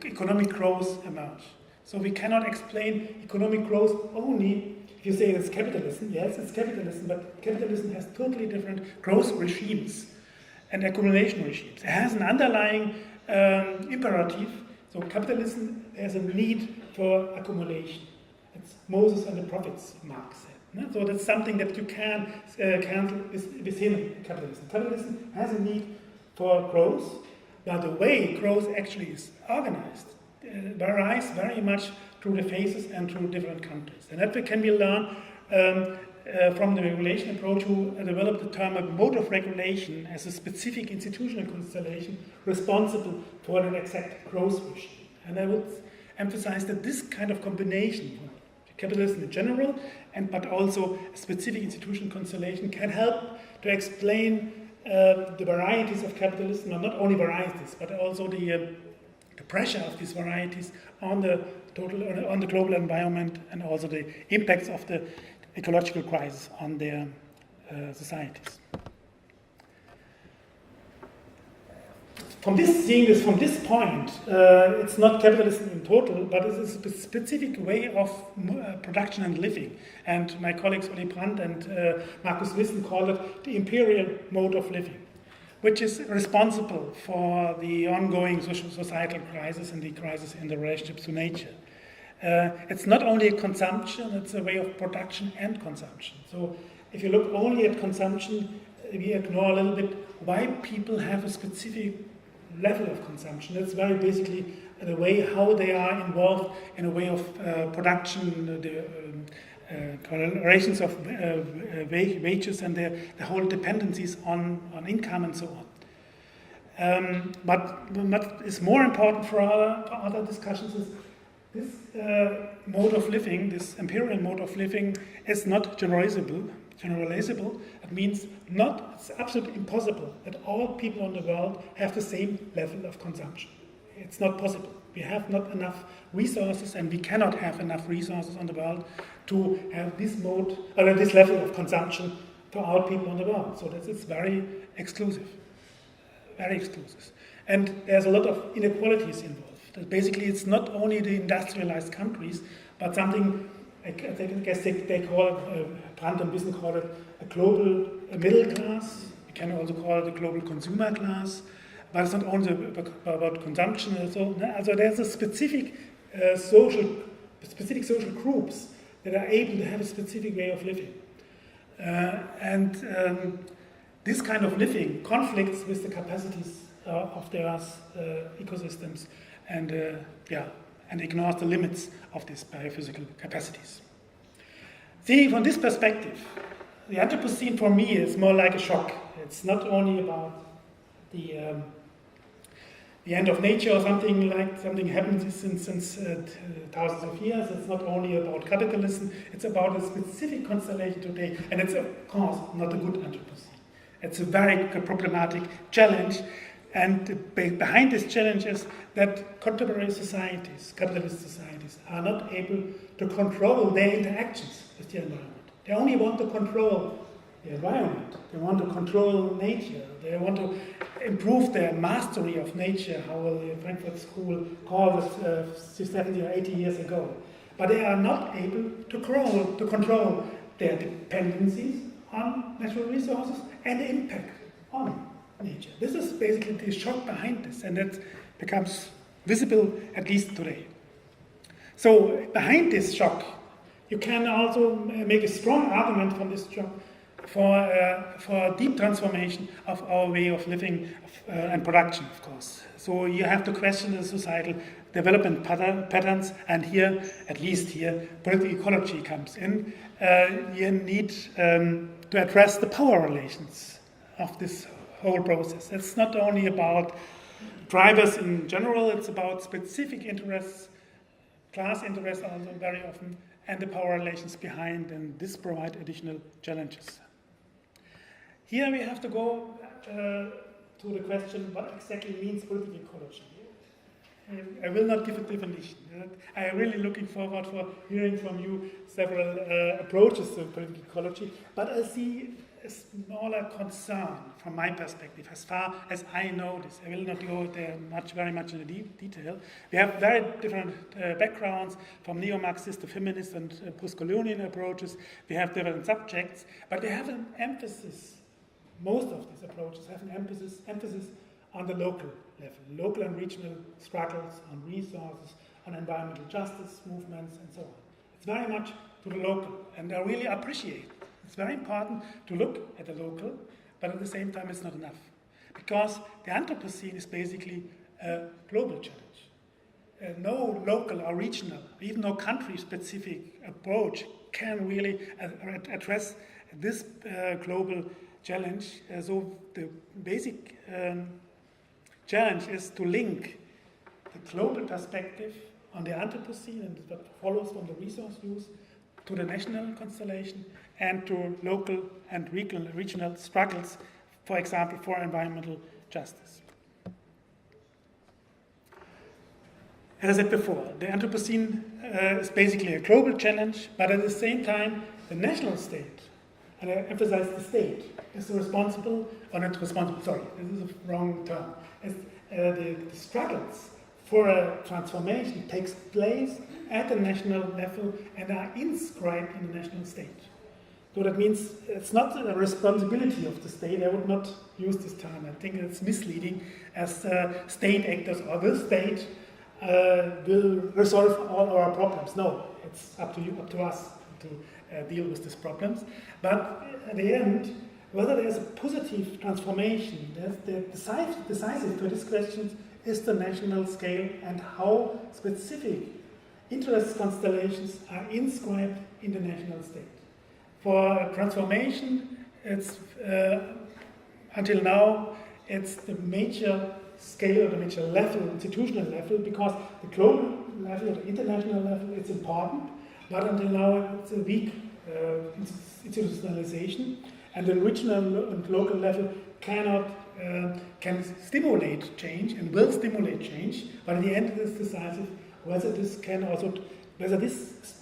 economic growth emerge. So we cannot explain economic growth only if you say it's capitalism. Yes, it's capitalism, but capitalism has totally different growth regimes and accumulation regimes. It has an underlying imperative. So capitalism has a need for accumulation. It's Moses and the prophets, Marx said. So that's something that you can within capitalism. Capitalism has a need for growth, but the way growth actually is organized varies very much through the phases and through different countries. And that can be learned from the regulation approach who developed the term of mode of regulation as a specific institutional constellation responsible for an exact growth regime. And I would emphasize that this kind of combination, capitalism in general, but also a specific institutional constellation, can help to explain the varieties of capitalism, or not only varieties, but also the pressure of these varieties on the global environment, and also the impacts of the ecological crisis on their societies. Seeing this from this point, it's not capitalism in total, but it's a specific way of production and living. And my colleagues Oli Brandt and Markus Wissen call it the imperial mode of living, which is responsible for the ongoing societal crisis and the crisis in the relationships to nature. It's not only a consumption, it's a way of production and consumption. So if you look only at consumption, we ignore a little bit why people have a specific level of consumption. That's very basically the way how they are involved in a way of production, the correlations of wages and the whole dependencies on income and so on. But what is more important for other discussions is this mode of living, this imperial mode of living, is not generalizable. It means it's absolutely impossible that all people in the world have the same level of consumption. It's not possible. We have not enough resources, and we cannot have enough resources on the world to have this mode or this level of consumption for all people in the world. So it's very exclusive, very exclusive. And there's a lot of inequalities involved. Basically, it's not only the industrialized countries, but something I guess they call it, Brandt and Wissen call it a global middle class. We can also call it a global consumer class. But it's not only about consumption. Also there's a specific social groups that are able to have a specific way of living. This kind of living conflicts with the capacities of their ecosystems and ignores the limits of these biophysical capacities. See, from this perspective, the Anthropocene for me is more like a shock. It's not only about the end of nature or something happens since thousands of years. It's not only about capitalism. It's about a specific constellation today, and it's of course not a good Anthropocene. It's a very problematic challenge. And behind this challenge is that contemporary societies, capitalist societies, are not able to control their interactions with the environment. They only want to control the environment. They want to control nature. They want to improve their mastery of nature, how the Frankfurt School called it 70 or 80 years ago. But they are not able to control their dependencies on natural resources and the impact on nature. This is basically the shock behind this, and that becomes visible at least today. So behind this shock, you can also make a strong argument from this shock for a deep transformation of our way of living and production, of course. So you have to question the societal development patterns, and here, at least here, political ecology comes in. You need to address the power relations of this whole process. It's not only about drivers in general, it's about specific interests, class interests also very often, and the power relations behind, and this provide additional challenges. Here we have to go to the question, what exactly means political ecology? I will not give a definition. I am really looking forward for hearing from you several approaches to political ecology, but I see a smaller concern from my perspective, as far as I know this. I will not go there very much in the detail. We have very different backgrounds, from neo-Marxist to feminist and post-colonial approaches. We have different subjects, but they have an emphasis. Most of these approaches have an emphasis on the local level, local and regional struggles, on resources, on environmental justice movements, and so on. It's very much to the local, and I really appreciate. It's very important to look at the local, but at the same time it's not enough. Because the Anthropocene is basically a global challenge. No local or regional, even no country-specific approach can really address this global challenge. So the basic challenge is to link the global perspective on the Anthropocene and what follows from the resource use to the national constellation and to local and regional struggles, for example, for environmental justice. As I said before, the Anthropocene is basically a global challenge, but at the same time, the national state, and I emphasize the state, is responsible, or not responsible, sorry, this is a wrong term. The struggles for a transformation takes place at the national level and are inscribed in the national state. So that means it's not a responsibility of the state. I would not use this term. I think it's misleading as state actors or the state will resolve all our problems. No, it's up to you, up to us to deal with these problems. But at the end, whether there's a positive transformation, the decisive for these questions is the national scale and how specific interest constellations are inscribed in the national state. For transformation, it's until now, it's the major scale or the major level, institutional level, because the global level or the international level is important, but until now it's a weak institutionalization, and the regional and local level can stimulate change and will stimulate change, but at the end it is decisive whether this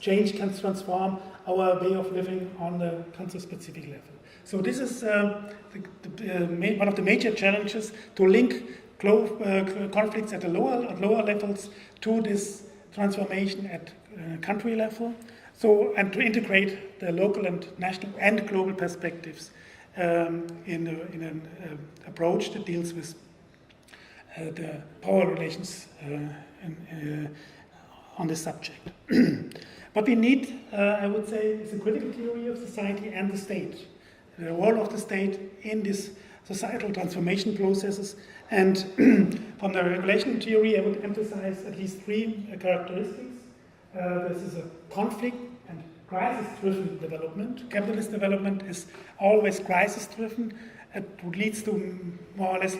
change can transform our way of living on the country-specific level. So this is one of the major challenges, to link conflicts at the lower levels to this transformation at country level. So, and to integrate the local and national and global perspectives in an approach that deals with the power relations on this subject. What we need, I would say, is a critical theory of society and the state, the role of the state in these societal transformation processes. And from the regulation theory, I would emphasize at least three characteristics. This is a conflict and crisis-driven development. Capitalist development is always crisis-driven. It leads to more or less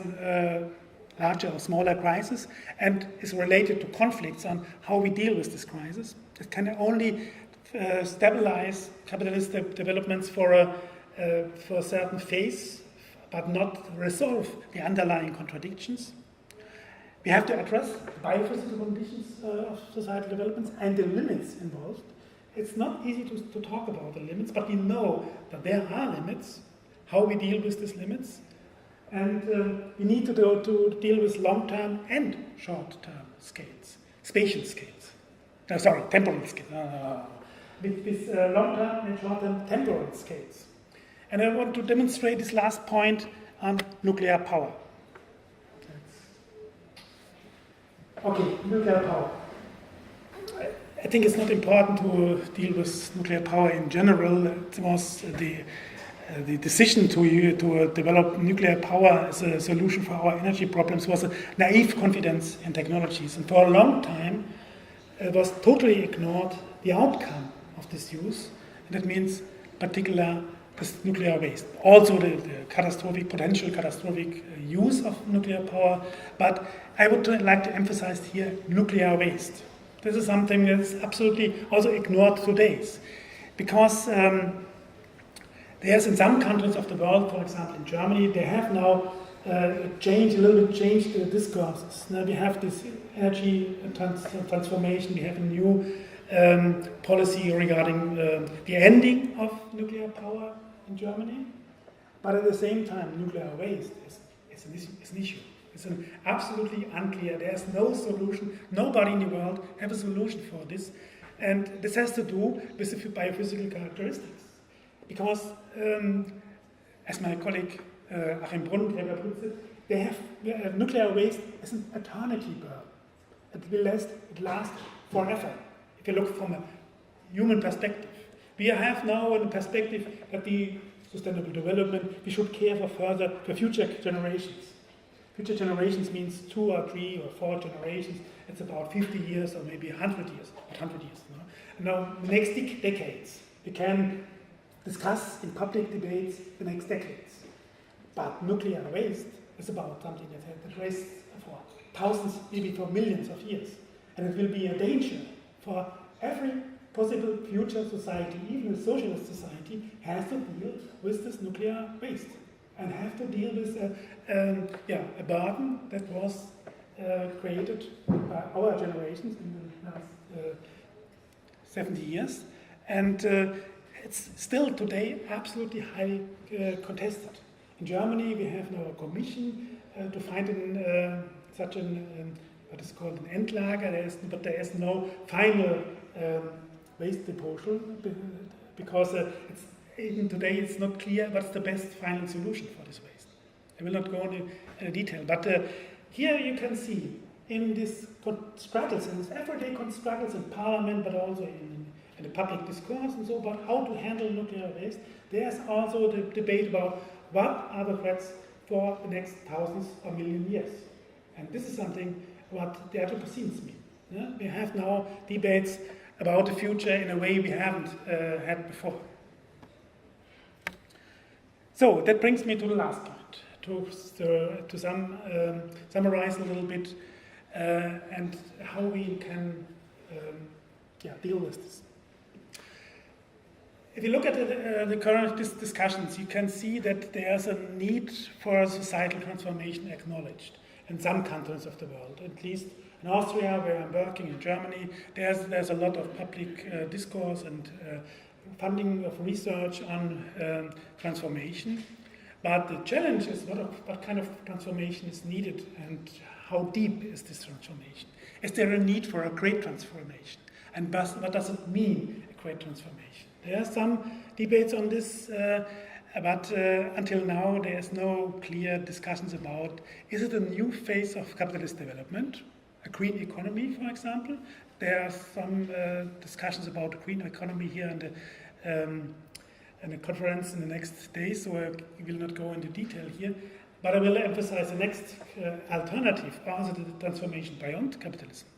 larger or smaller crises and is related to conflicts on how we deal with this crisis. It can only stabilize capitalist developments for a certain phase, but not resolve the underlying contradictions. We have to address the biophysical conditions of societal developments and the limits involved. It's not easy to talk about the limits, but we know that there are limits, how we deal with these limits, and we need to deal with long-term and short-term scales, spatial scales. Temporal scales. With long-term and short-term temporal scales. And I want to demonstrate this last point on nuclear power. Okay, nuclear power. I think it's not important to deal with nuclear power in general. It was the decision to develop nuclear power as a solution for our energy problems was a naive confidence in technologies. And for a long time, it was totally ignored the outcome of this use. And that means, particular, this nuclear waste. Also the potential catastrophic use of nuclear power. But I would like to emphasize here nuclear waste. This is something that is absolutely also ignored today. Because there's in some countries of the world, for example in Germany, they have now changed the discourses. Now we have this energy transformation, we have a new policy regarding the ending of nuclear power in Germany, but at the same time nuclear waste is an issue. It's absolutely unclear. There's no solution. Nobody in the world has a solution for this, and this has to do with the biophysical characteristics. Because, as my colleague Achim Brunnenträger puts it, they have nuclear waste as an eternity burn. It will last forever. If you look from a human perspective, we have now a perspective that the sustainable development, we should care for future generations. Future generations means 2 or 3 or 4 generations. It's about 50 years or maybe 100 years. 100 years. No? Now, the next decades. we can discuss in public debates the next decades. But nuclear waste is about something that rests for thousands, maybe for millions of years. And it will be a danger for every possible future society, even a socialist society, has to deal with this nuclear waste and have to deal with a burden that was created by our generations in the last 70 years. And it's still today absolutely highly contested. In Germany, we have now a commission to find such an what is called an Endlager, but there is no final waste disposal because even today it's not clear what's the best final solution for this waste. I will not go into detail, but here you can see in this struggles, in this everyday struggles in parliament, but also in the public discourse and so about how to handle nuclear waste, there's also the debate about what are the threats for the next thousands or million years. And this is something what the Anthropocenes mean. Yeah? We have now debates about the future in a way we haven't had before. So that brings me to the last point, to summarize a little bit and how we can deal with this. If you look at the current discussions, you can see that there's a need for societal transformation acknowledged in some countries of the world. At least in Austria, where I'm working, in Germany, there's a lot of public discourse and funding of research on transformation. But the challenge is what kind of transformation is needed and how deep is this transformation? Is there a need for a great transformation? And what does it mean, a great transformation? There are some debates on this, but until now there's no clear discussions about, is it a new phase of capitalist development, a green economy, for example? There are some discussions about the green economy here in the conference in the next days, so I will not go into detail here, but I will emphasize the next alternative, also the transformation beyond capitalism.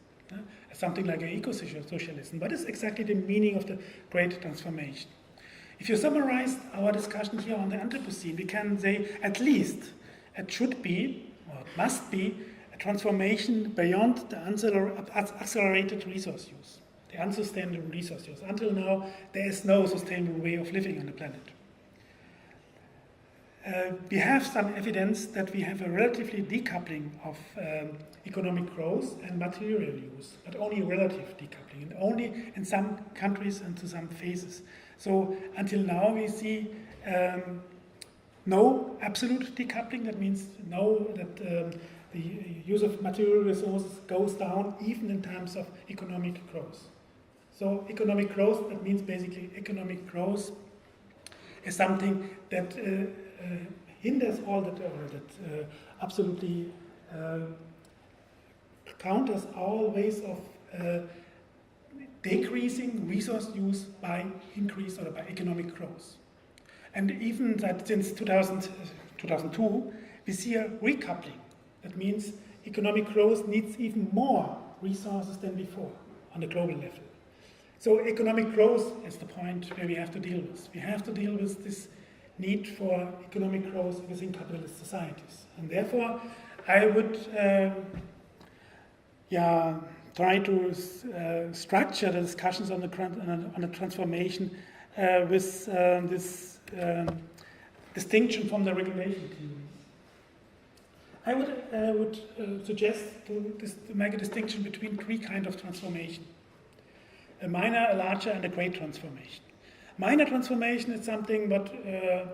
Something like an eco-socialism. What is exactly the meaning of the great transformation? If you summarize our discussion here on the Anthropocene, we can say at least it should be, or it must be, a transformation beyond the accelerated resource use, the unsustainable resource use. Until now, there is no sustainable way of living on the planet. We have some evidence that we have a relatively decoupling of economic growth and material use, but only relative decoupling, and only in some countries and to some phases. So until now we see no absolute decoupling. That means that the use of material resources goes down even in terms of economic growth. So economic growth, that means basically economic growth is something that hinders all that, absolutely counters all ways of decreasing resource use by increase or by economic growth. And even that since 2002, we see a recoupling. That means economic growth needs even more resources than before on the global level. So economic growth is the point where we have to deal with. We have to deal with this need for economic growth within capitalist societies. And therefore, I would try to structure the discussions on the transformation with this distinction from the regulation theory. I would suggest to make a distinction between three kinds of transformation: a minor, a larger, and a great transformation. Minor transformation is something what a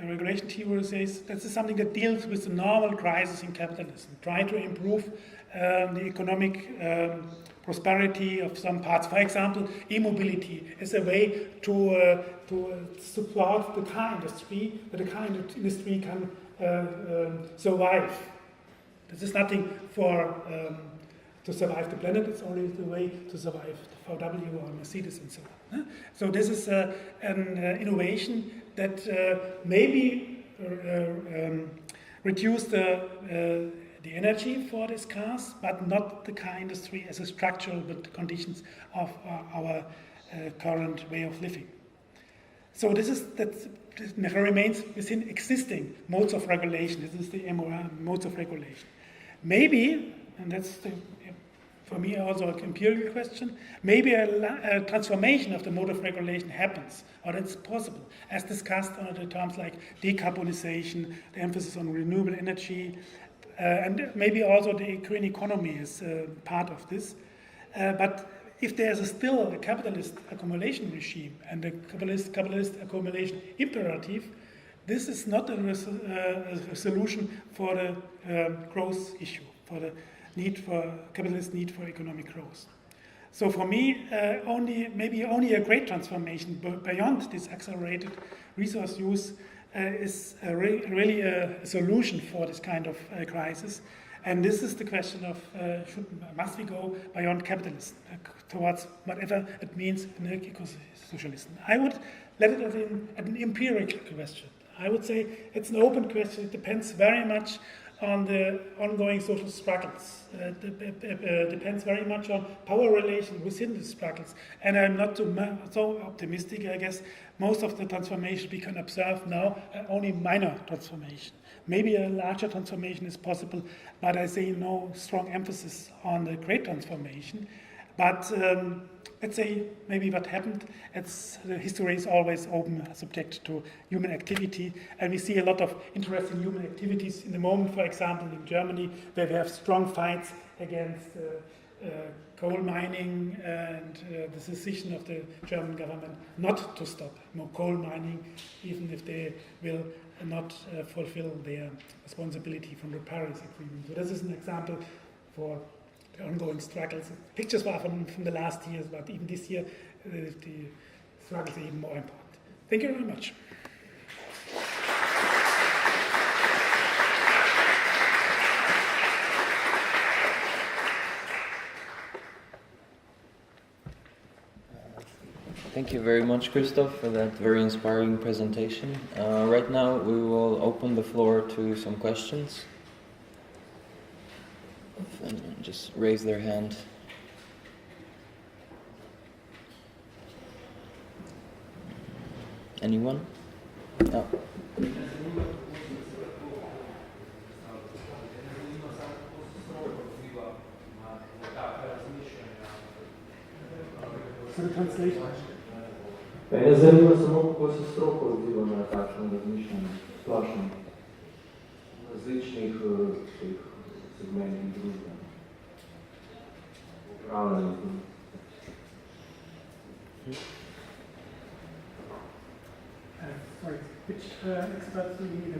regulation theory says that is something that deals with the normal crisis in capitalism, try to improve the economic prosperity of some parts. For example, e-mobility is a way to support the car industry, that the car industry can survive. This is nothing for to survive the planet, it's only the way to survive the VW or Mercedes and so on. So this is an innovation that maybe reduce the energy for these cars, but not the car industry as a structural conditions of our current way of living. So this remains within existing modes of regulation. This is the modes of regulation. Maybe, and that's for me also an empirical question, maybe a transformation of the mode of regulation happens, or that's possible, as discussed under the terms like decarbonization, the emphasis on renewable energy, and maybe also the green economy is part of this. But if there is still a capitalist accumulation regime and a capitalist accumulation imperative, this is not a solution for the growth issue, for the capitalist need for economic growth. So for me, maybe only a great transformation beyond this accelerated resource use is really a solution for this kind of crisis. And this is the question of must we go beyond capitalism towards whatever it means in eco-socialism. I would let it as an empirical question. I would say it's an open question. It depends very much on the ongoing social struggles. It depends very much on power relations within the struggles. And I'm not so optimistic. I guess most of the transformation we can observe now are only minor transformation. Maybe a larger transformation is possible, but I see no strong emphasis on the great transformation. But let's say maybe what happened, the history is always open, subject to human activity, and we see a lot of interesting human activities in the moment, for example, in Germany, where we have strong fights against coal mining and the decision of the German government not to stop coal mining, even if they will not fulfill their responsibility from the Paris Agreement. So this is an example for the ongoing struggles. Pictures were from the last years, but even this year, the struggles are even more important. Thank you very much. Thank you very much, Christoph, for that very inspiring presentation. Right now, we will open the floor to some questions. And just raise their hand. Anyone? No. Mene zanima samo, kako se stroka odziva na takšno razmišljanje, splošno, različnih segmentih družbe, upravljanja družbe. Sorry, which experts do you need?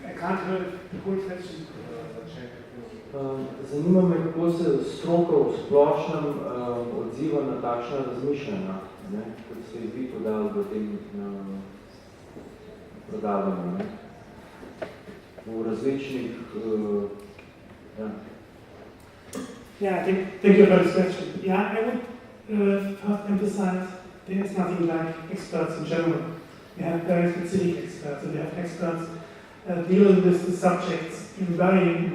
I can't hear the whole question. Zanima me, kako se stroka v splošnem odziva na takšna razmišljanja, kot se je vi podali v tem predavanju. V različnih... Yeah, thank you for this question. Yeah, I would emphasize there is nothing like experts in general. We have very specific experts, and we have experts dealing with the subjects in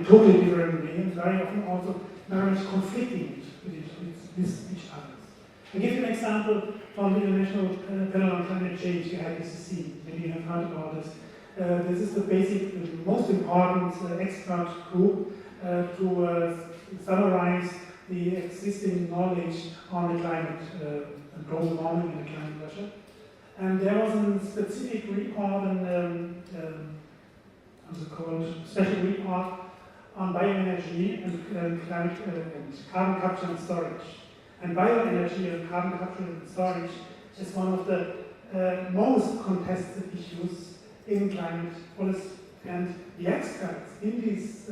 totally different way, and very often also very much conflicting with each other. I'll give you an example from the International Panel on Climate Change, the ISS. Maybe you have heard about this. This is the most important expert group to summarize the existing knowledge on the climate, global warming and the climate pressure. And there was a specific report, special report on bioenergy and climate and carbon capture and storage. And bioenergy and carbon capture and storage is one of the most contested issues in climate policy. And the experts in this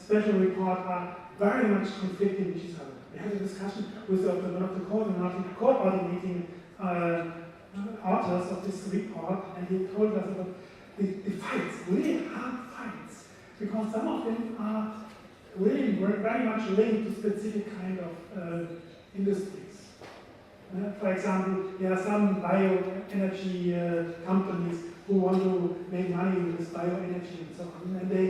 special report are very much conflicting with each other. We had a discussion with one of the coordinating authors of this report, and he told us about the fights, really hard fights, because some of them are really very much linked to specific kind of industries. For example, there are some bioenergy companies who want to make money with bioenergy and so on, and they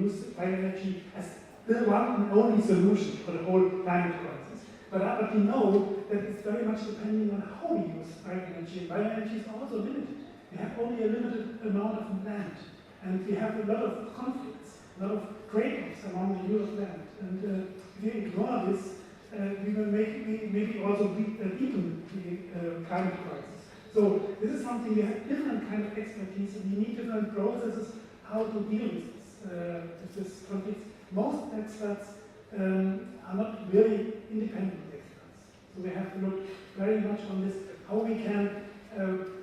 use bioenergy as the one and only solution for the whole climate crisis. But we know that it's very much depending on how we use bioenergy. Bioenergy is also limited. We have only a limited amount of land, and we have a lot of conflicts, a lot of trade-offs among the use of land. And if we ignore this, we will maybe also deepen the climate crisis. So this is something we have different kind of expertise, and we need different processes how to deal with this conflict. Most experts are not really independent experts. So we have to look very much on this, how we can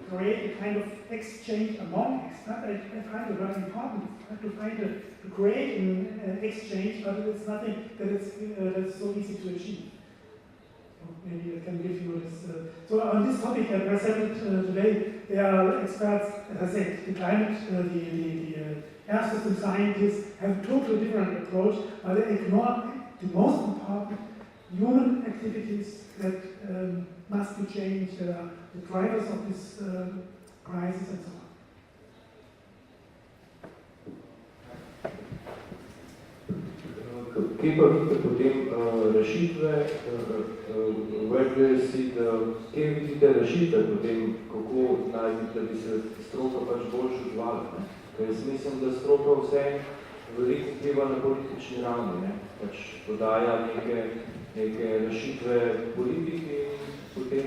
create a kind of exchange among experts. I find it very important to create an exchange, but it's nothing that's so easy to achieve. So maybe I can give you this. So on this topic I presented today, there are experts, as I said, the climate, the air system scientists have a totally different approach, but they ignore the most important human activities that must be changed, the drivers of this crisis and so on. Kje pa vidite potem rešitve, kje vidite rešitve potem, kako najti, da bi se stroka pač bolj odzvala? Ker jaz mislim, da stroka vse veliko vpliva na politični ravni, pač podaja neke rešitve politiki in potem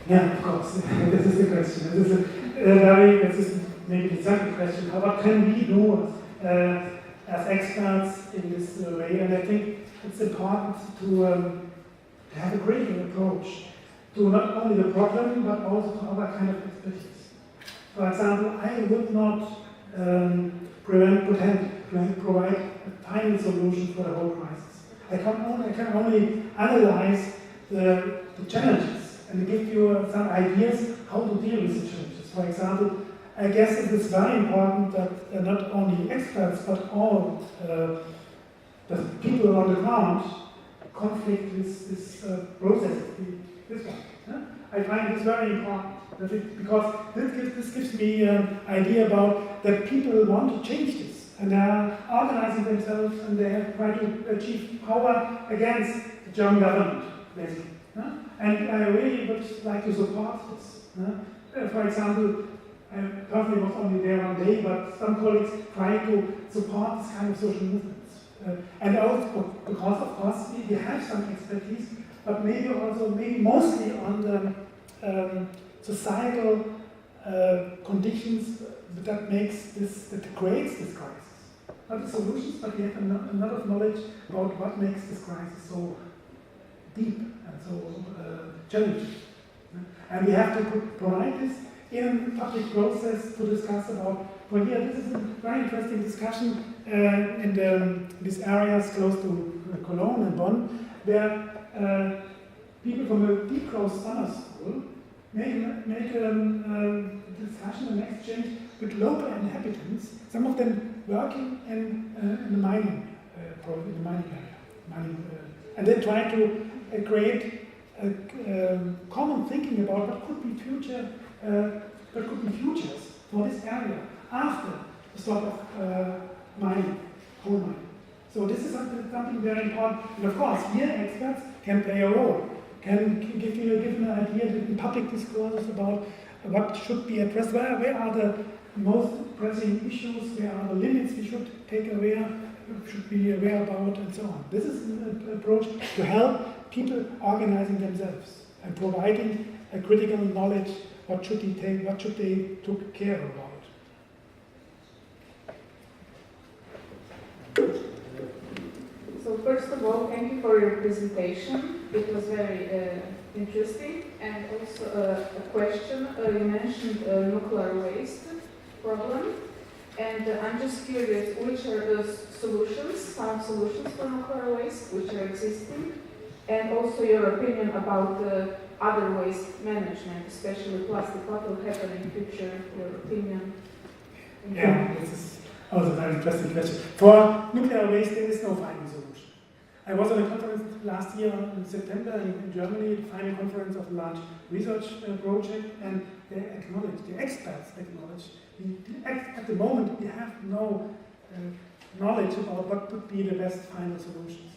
Yeah, of course. This is the question. This is maybe the second question. What can we do as experts in this way? And I think it's important to have a critical approach to not only the problem, but also to other kind of expertise. For example, I would not pretend to provide a final solution for the whole crisis. I can only analyze the challenges and give you some ideas how to deal with the challenges. For example, I guess it is very important that not only experts, but all the people on the ground conflict with this process, this one. Yeah? I find this very important because this gives me an idea about that people want to change this, and they are organizing themselves and they have tried to achieve power against the German government, basically. Yeah? And I really would like to support this. Yeah? For example, I personally was only there one day, but some colleagues try to support this kind of social movements. And also, because of course we have some expertise, but maybe mostly on the societal conditions that creates this crisis. Not the solutions, but we have a lot of knowledge about what makes this crisis so deep and so challenging. And we have to provide this in public process to discuss about, well, here, this is a very interesting discussion in these areas close to Cologne and Bonn, where people from a deep growth summer school make a discussion and exchange with local inhabitants, some of them working in the mining area. And they try to create common thinking about what could be futures for this area after the stop of coal mining. So this is something very important. And of course, here experts can play a role, can give an idea in public discourses about what should be addressed, where are the most pressing issues, where are the limits we should should be aware about, and so on. This is an approach to help people organizing themselves and providing a critical knowledge. What should they take care about? So first of all, thank you for your presentation. It was very interesting. And also a question. You mentioned nuclear waste problem. And I'm just curious, which are the sound solutions for nuclear waste, which are existing? And also your opinion about other waste management, especially plastic. What will happen in future, your opinion? Yeah, this is also a very interesting question. For nuclear waste, there is no final solution. I was on a conference last year in September in Germany, the final conference of a large research project, and they acknowledge, the experts acknowledge, at the moment we have no knowledge about what would be the best final solutions.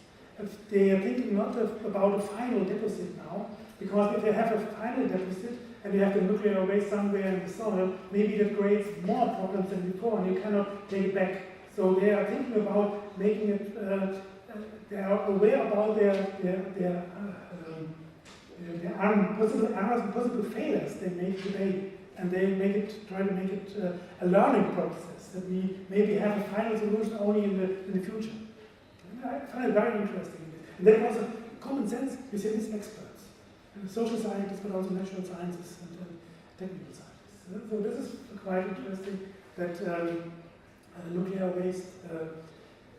They are thinking not about a final deposit now, because if they have a final deposit and they have the nuclear waste somewhere in the soil, maybe that creates more problems than before and you cannot take it back. So they are thinking about making it, they are aware about their possible failures they make today, and they try to make it a learning process, that we maybe have a final solution only in the future. I find it very interesting. And then also common sense within these experts, social scientists, but also natural scientists and technical scientists. So this is quite interesting that nuclear waste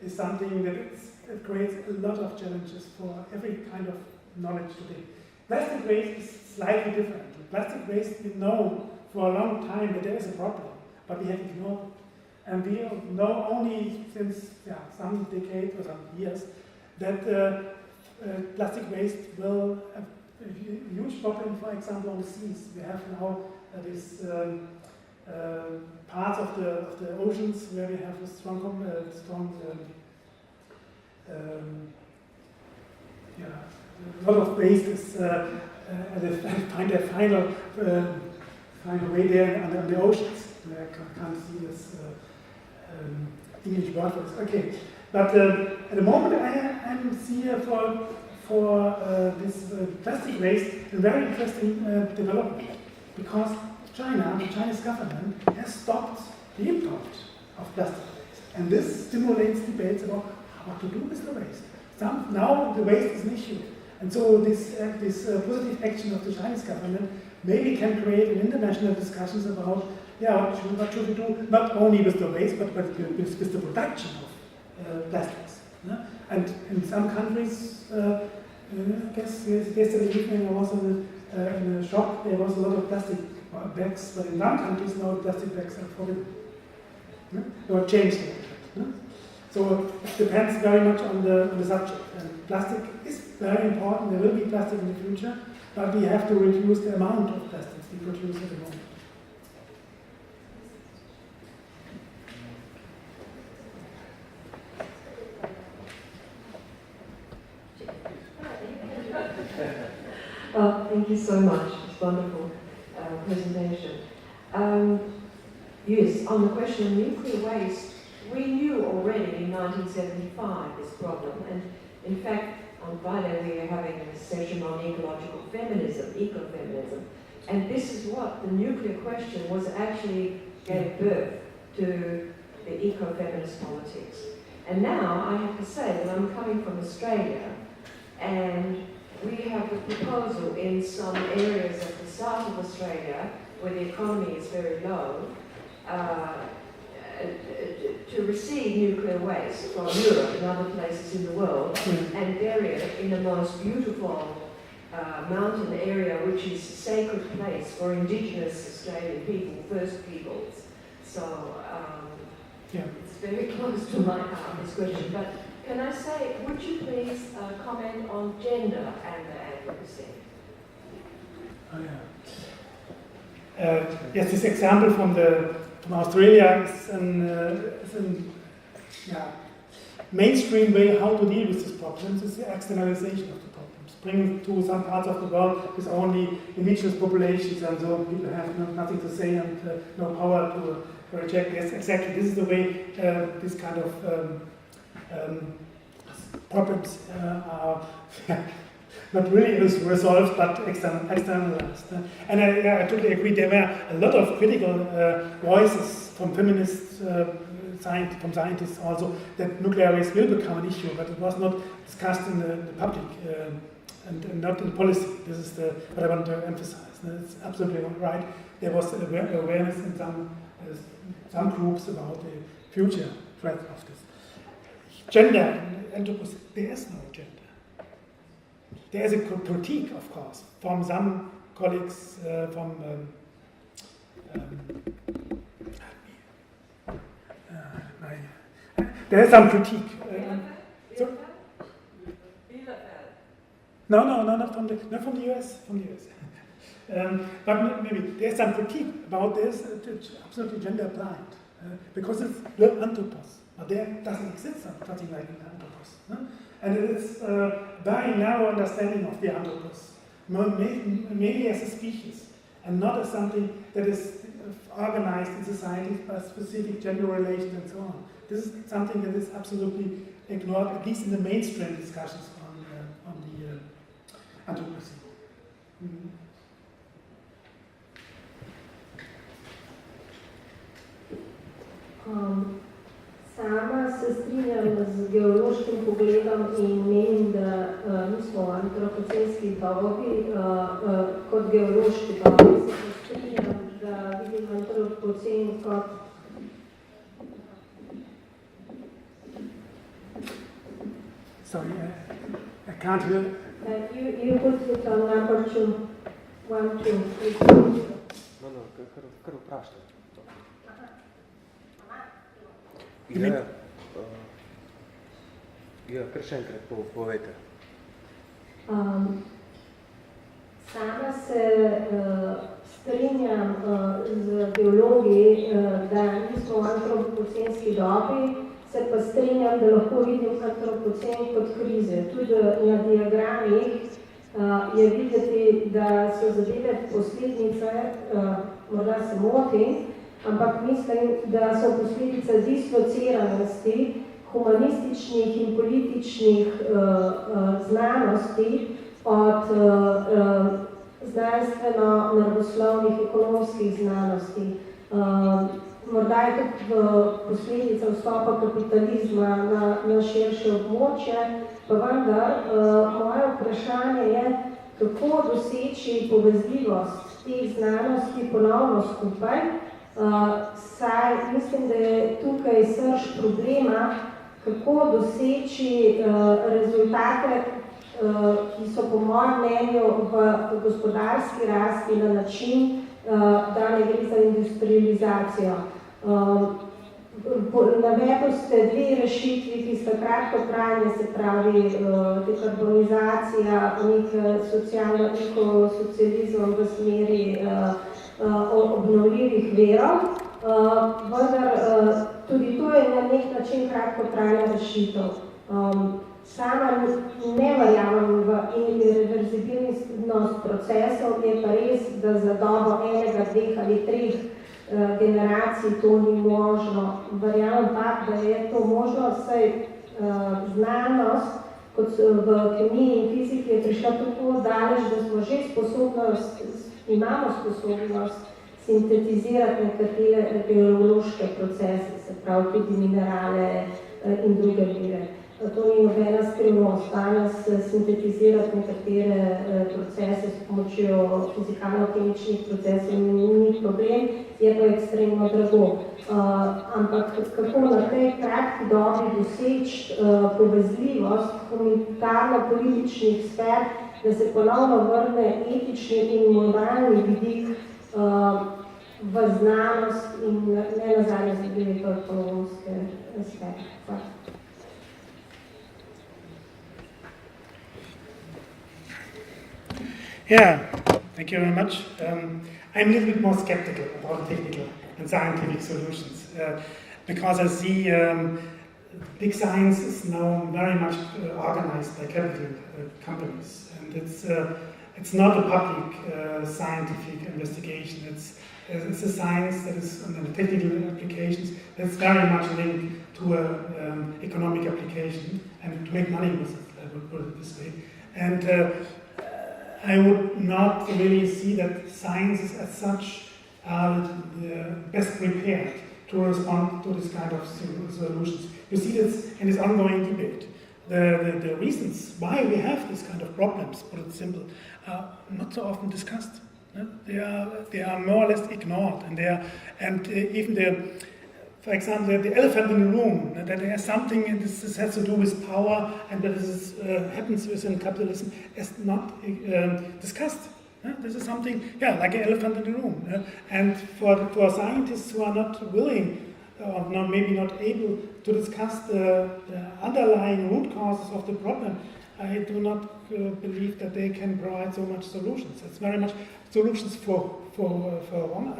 is something that creates a lot of challenges for every kind of knowledge today. Plastic waste is slightly different. With plastic waste, we know for a long time that there is a problem, but we have ignored it. And we know only since some decades or some years that plastic waste will have a huge problem, for example, on the seas. We have now this parts of the oceans where we have a strong a lot of waste is find a way there on the oceans. I can't see this English word for this. Okay, but at the moment I'm here for this plastic waste, a very interesting development, because China, the Chinese government, has stopped the import of plastic waste, and this stimulates debates about what to do with the waste. Now the waste is an issue. And so this positive action of the Chinese government maybe can create an international discussions about what should we do, not only with the waste, but with the production of plastics. And in some countries, I guess yesterday evening I was in a shop, there was a lot of plastic bags, but in some countries now plastic bags are forbidden. Or changed a little bit. So it depends very much on the subject. And plastic is very important. There will be plastic in the future, but we have to reduce the amount of plastics we produce at the moment. Well, thank you so much. It's a wonderful presentation. Yes, on the question of nuclear waste, we knew already in 1975 this problem, and in fact, on Friday we are having a session on ecological feminism, ecofeminism, and this is what the nuclear question was actually gave birth to the ecofeminist politics. And now I have to say that I'm coming from Australia, and we have a proposal in some areas of the south of Australia where the economy is very low, to receive nuclear waste from Europe and other places in the world and bury it in the most beautiful mountain area, which is a sacred place for Indigenous Australian people, First Peoples. So it's very close to my heart, this question. But can I say, would you please comment on gender and the Anthropocene? Oh, yes, this example from Australia is an mainstream way how to deal with this problem. This is the externalization of the problems, bringing to some parts of the world with only indigenous populations, and so people have nothing to say and no power to reject. Yes, exactly. This is the way this kind of problems are not really resolved, but externalized. And I totally agree. There were a lot of critical voices from feminists, from scientists also, that nuclear waste will become an issue, but it was not discussed in the public and not in policy. This is what I want to emphasize. It's absolutely right. There was awareness in some groups about the future threat of this. Gender and Anthropocene, there is no gender. There is a critique, of course, from some colleagues there is some critique. No, not from the US. But maybe there's some critique about this. It's absolutely gender blind because it's the anthropos. But there doesn't exist something like an Anthropocene. And it's a very narrow understanding of the Anthropocene, mainly as a species, and not as something that is organized in society by specific gender relations and so on. This is something that is absolutely ignored, at least in the mainstream discussions on the Anthropocene. Mm-hmm. Sama se strinjam z geološkim pogledom in menim, da nismo antropocenski dobi kot geološki dobi. Se strinjam, da vidim antropocen kot Sorry, I can't hear. You put it on number 2. 1, 2, 3. No, kar vprašajte. Kar še enkrat povejte. Sama se strinjam z geologi, da nismo v antropocenski dobi, se pa strinjam, da lahko vidim antropocen kot krize. Tudi na diagramih je videti, da so zadeve posledice, morda se motim, ampak mislim, da so posledice dislociranosti humanističnih in političnih znanosti od znanstveno-naravoslovnih ekonomskih znanosti. Morda je tudi posledica vstopa kapitalizma na širše območje, pa vendar moje vprašanje je, kako doseči povezljivost teh znanosti ponovno skupaj, saj mislim, da je tukaj srž problema, kako doseči rezultate, ki so po mojem mnenju v gospodarski rasti na način, da ne gre za industrializacijo. Navedli ste 2 rešitvi, ki sta kratkotrajne, se pravi dekarbonizacija, nek socialno-ekosocializem v smeri obnovljivih virov, vendar tudi to je na nek način kratkotrajna rešitev. Sama ne verjamem v irreverzibilnost procesov, je pa res, da za dobo 1, 2 ali 3 generacij to ni možno. Verjamem pa, da je to možno, saj znanost, kot v kemiji in fiziki, je prišla tako daleč, da smo že imamo sposobnost sintetizirati nekatere geološke procese, se pravi tudi minerale in druge vire. To ni nobena skrivnost. Danes sintetizirati nekatere procese s pomočjo fizikalno-kemičnih procesov ni problem, je pa ekstremno drago. Ampak kako na tej kratki dobi doseči povezljivost humanitarno-političnih sfer, da se ponovno vrne etični in moralni vidik v znanost in ne nazadnje zadeve v ekonomske sfere. Yeah, thank you very much. I'm a little bit more skeptical about technical and scientific solutions because I see big science is now very much organized by capital companies, and it's not a public scientific investigation. It's a science that is on the technical applications that's very much linked to an economic application and to make money with it, I would put it this way. And I would not really see that sciences as such are best prepared to respond to this kind of solutions. You see this in this ongoing debate. The reasons why we have this kind of problems, put it simple, are not so often discussed. They are more or less ignored, and even for example, the elephant in the room, that there is something, and this has to do with power, and that this happens within capitalism, is not discussed. This is something, like an elephant in the room. And for scientists who are not willing, or maybe not able to discuss the underlying root causes of the problem, I do not believe that they can provide so much solutions. It's very much solutions for one.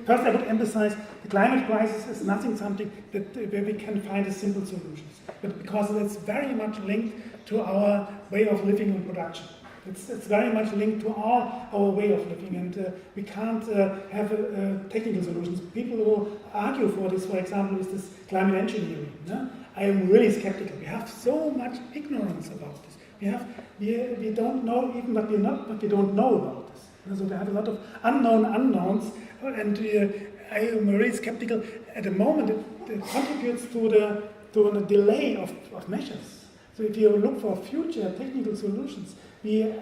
First I would emphasize the climate crisis is something where we can find a simple solutions, but because it's very much linked to our way of living and production. It's very much linked to our way of living, and we can't have technical solutions. People who argue for this, for example, is this climate engineering. No? I am really skeptical. We have so much ignorance about this. We don't know even what we don't know about this. So we have a lot of unknowns, and I am really skeptical. At the moment, it contributes to the delay of measures. So if you look for future technical solutions, we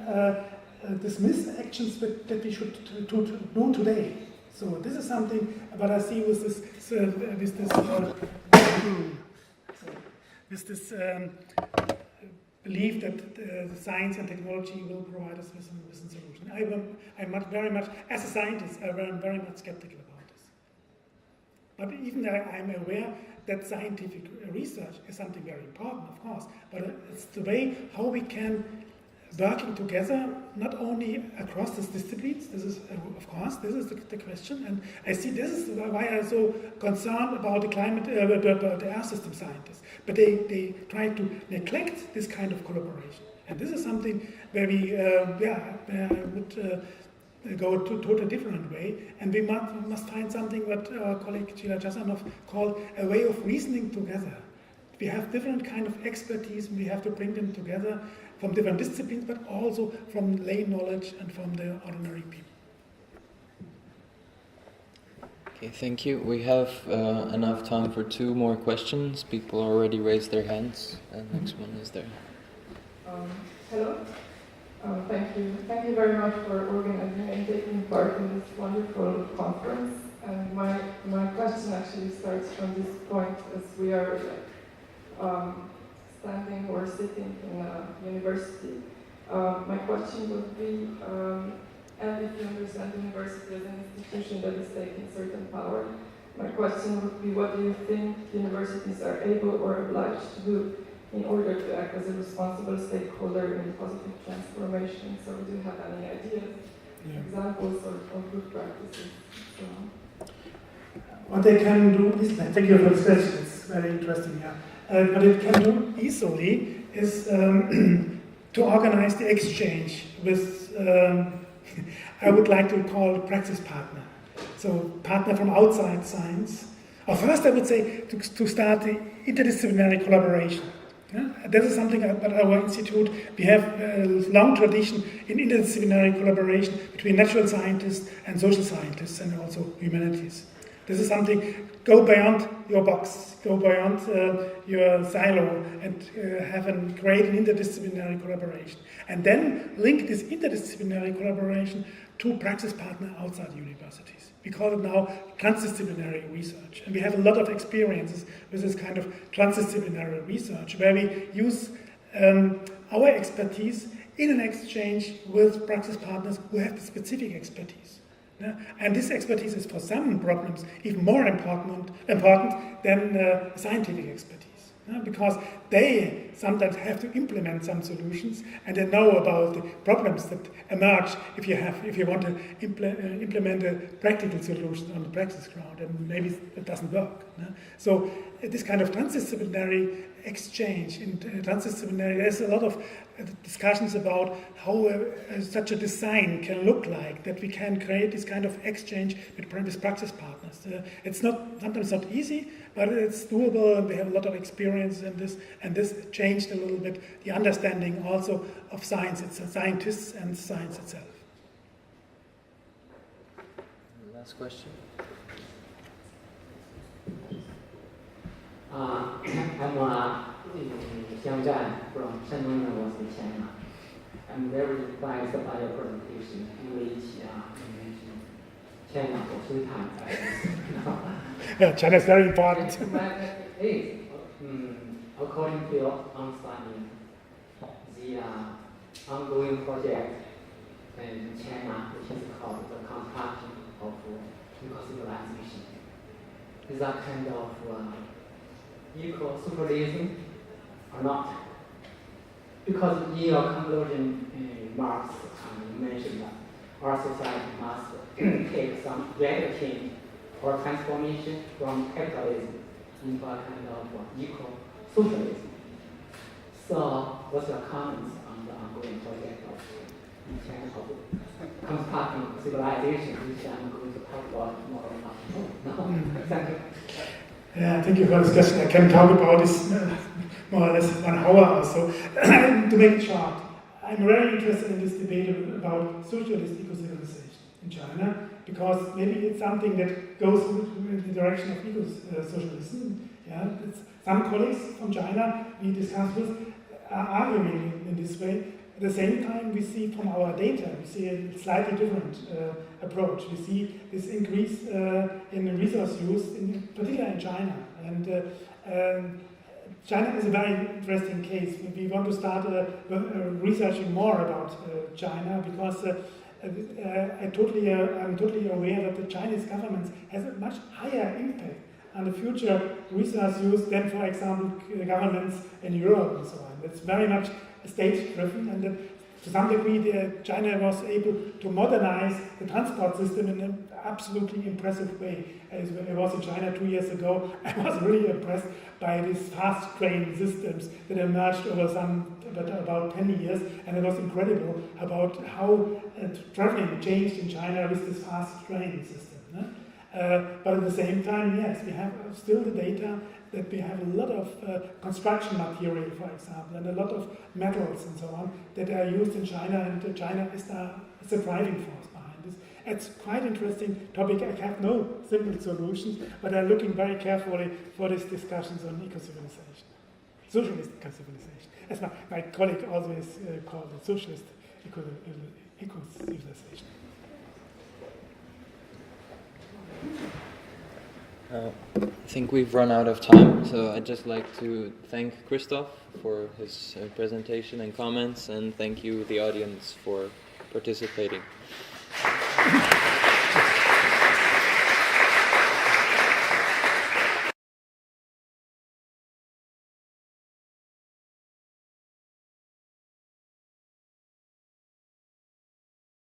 dismiss actions that we should do today. So this is something what I see with this belief that the science and technology will provide us with a solution. I'm very much, as a scientist, I'm very much skeptical about this. But even I'm aware that scientific research is something very important, of course, but it's the way how we can working together, not only across the disciplines. This is, of course, this is the question, and I see this is why I'm so concerned about the climate, the Earth system scientists. But they try to neglect this kind of collaboration, and this is something where we, where I would go to a different way, and we must find something what our colleague Gila Jasanov called a way of reasoning together. We have different kind of expertise, and we have to bring them together from different disciplines, but also from lay knowledge and from the ordinary people. Okay, thank you. We have enough time for 2 more questions. People already raised their hands. The next one is there. Hello. Thank you. Thank you very much for organizing and taking part in this wonderful conference. And my question actually starts from this point, as we are standing or sitting in a university. My question would be, and if you understand the university as an institution that is taking certain power, my question would be, what do you think universities are able or obliged to do in order to act as a responsible stakeholder in positive transformation? So do you have any ideas, examples of good practices? What they can do is, thank you for this question, it's very interesting. What it can do easily is to organize the exchange with, I would like to call praxis partner. So partner from outside science. Or first I would say to start the interdisciplinary collaboration. This is something at our institute, we have a long tradition in interdisciplinary collaboration between natural scientists and social scientists and also humanities. This is something, go beyond your box, go beyond your silo and create an interdisciplinary collaboration. And then link this interdisciplinary collaboration to praxis partner outside universities. We call it now transdisciplinary research. And we have a lot of experiences with this kind of transdisciplinary research where we use our expertise in an exchange with praxis partners who have the specific expertise. And this expertise is for some problems even more important than scientific expertise. Because they sometimes have to implement some solutions, and they know about the problems that emerge if you want to implement a practical solution on the practice ground, and maybe it doesn't work. So this kind of transdisciplinary exchange in transdisciplinary, there's a lot of discussions about how such a design can look like, that we can create this kind of exchange with praxis partners. It's sometimes not easy, but it's doable, and we have a lot of experience in this, and this changed a little bit the understanding also of science, scientists and science itself. Last question. I'm Xiangzhan from Shandong University, China. I'm very surprised by your presentation, in which you mentioned China for 3 times. Yeah, China is very important. According to your understanding, the ongoing project in China, which is called the construction of eco-civilization, is that kind of eco-socialism or not? Because in your conclusion remarks, you mentioned that our society must take some radical change or transformation from capitalism into a kind of eco-socialism. So, what's your comments on the ongoing project of in terms of constructing civilization, which I'm going to talk about more now? Thank you. Yeah, thank you for this question. I can talk about this more or less 1 hour or so. To make it short, I'm very interested in this debate about socialist eco-civilization in China, because maybe it's something that goes in the direction of eco-socialism. Yeah, some colleagues from China we discussed with are arguing in this way. At the same time, we see from our data, we see a slightly different approach. We see this increase in resource use, in particular in China. And China is a very interesting case. We want to start researching more about China, because I'm totally aware that the Chinese government has a much higher impact on the future resource use than, for example, governments in Europe and so on. It's very much state-driven, and to some degree China was able to modernize the transport system in an absolutely impressive way. As I was in China 2 years ago, I was really impressed by these fast train systems that emerged over about 10 years, and it was incredible about how traveling changed in China with this fast train system. But at the same time, yes, we have still the data that we have a lot of construction material, for example, and a lot of metals and so on that are used in China, and China is the driving force behind this. It's quite interesting topic. I have no simple solutions, but I'm looking very carefully for these discussions on eco-civilization, socialist eco-civilization, as my colleague always called it, socialist eco-civilization. I think we've run out of time, so I'd just like to thank Christoph for his presentation and comments, and thank you, the audience, for participating.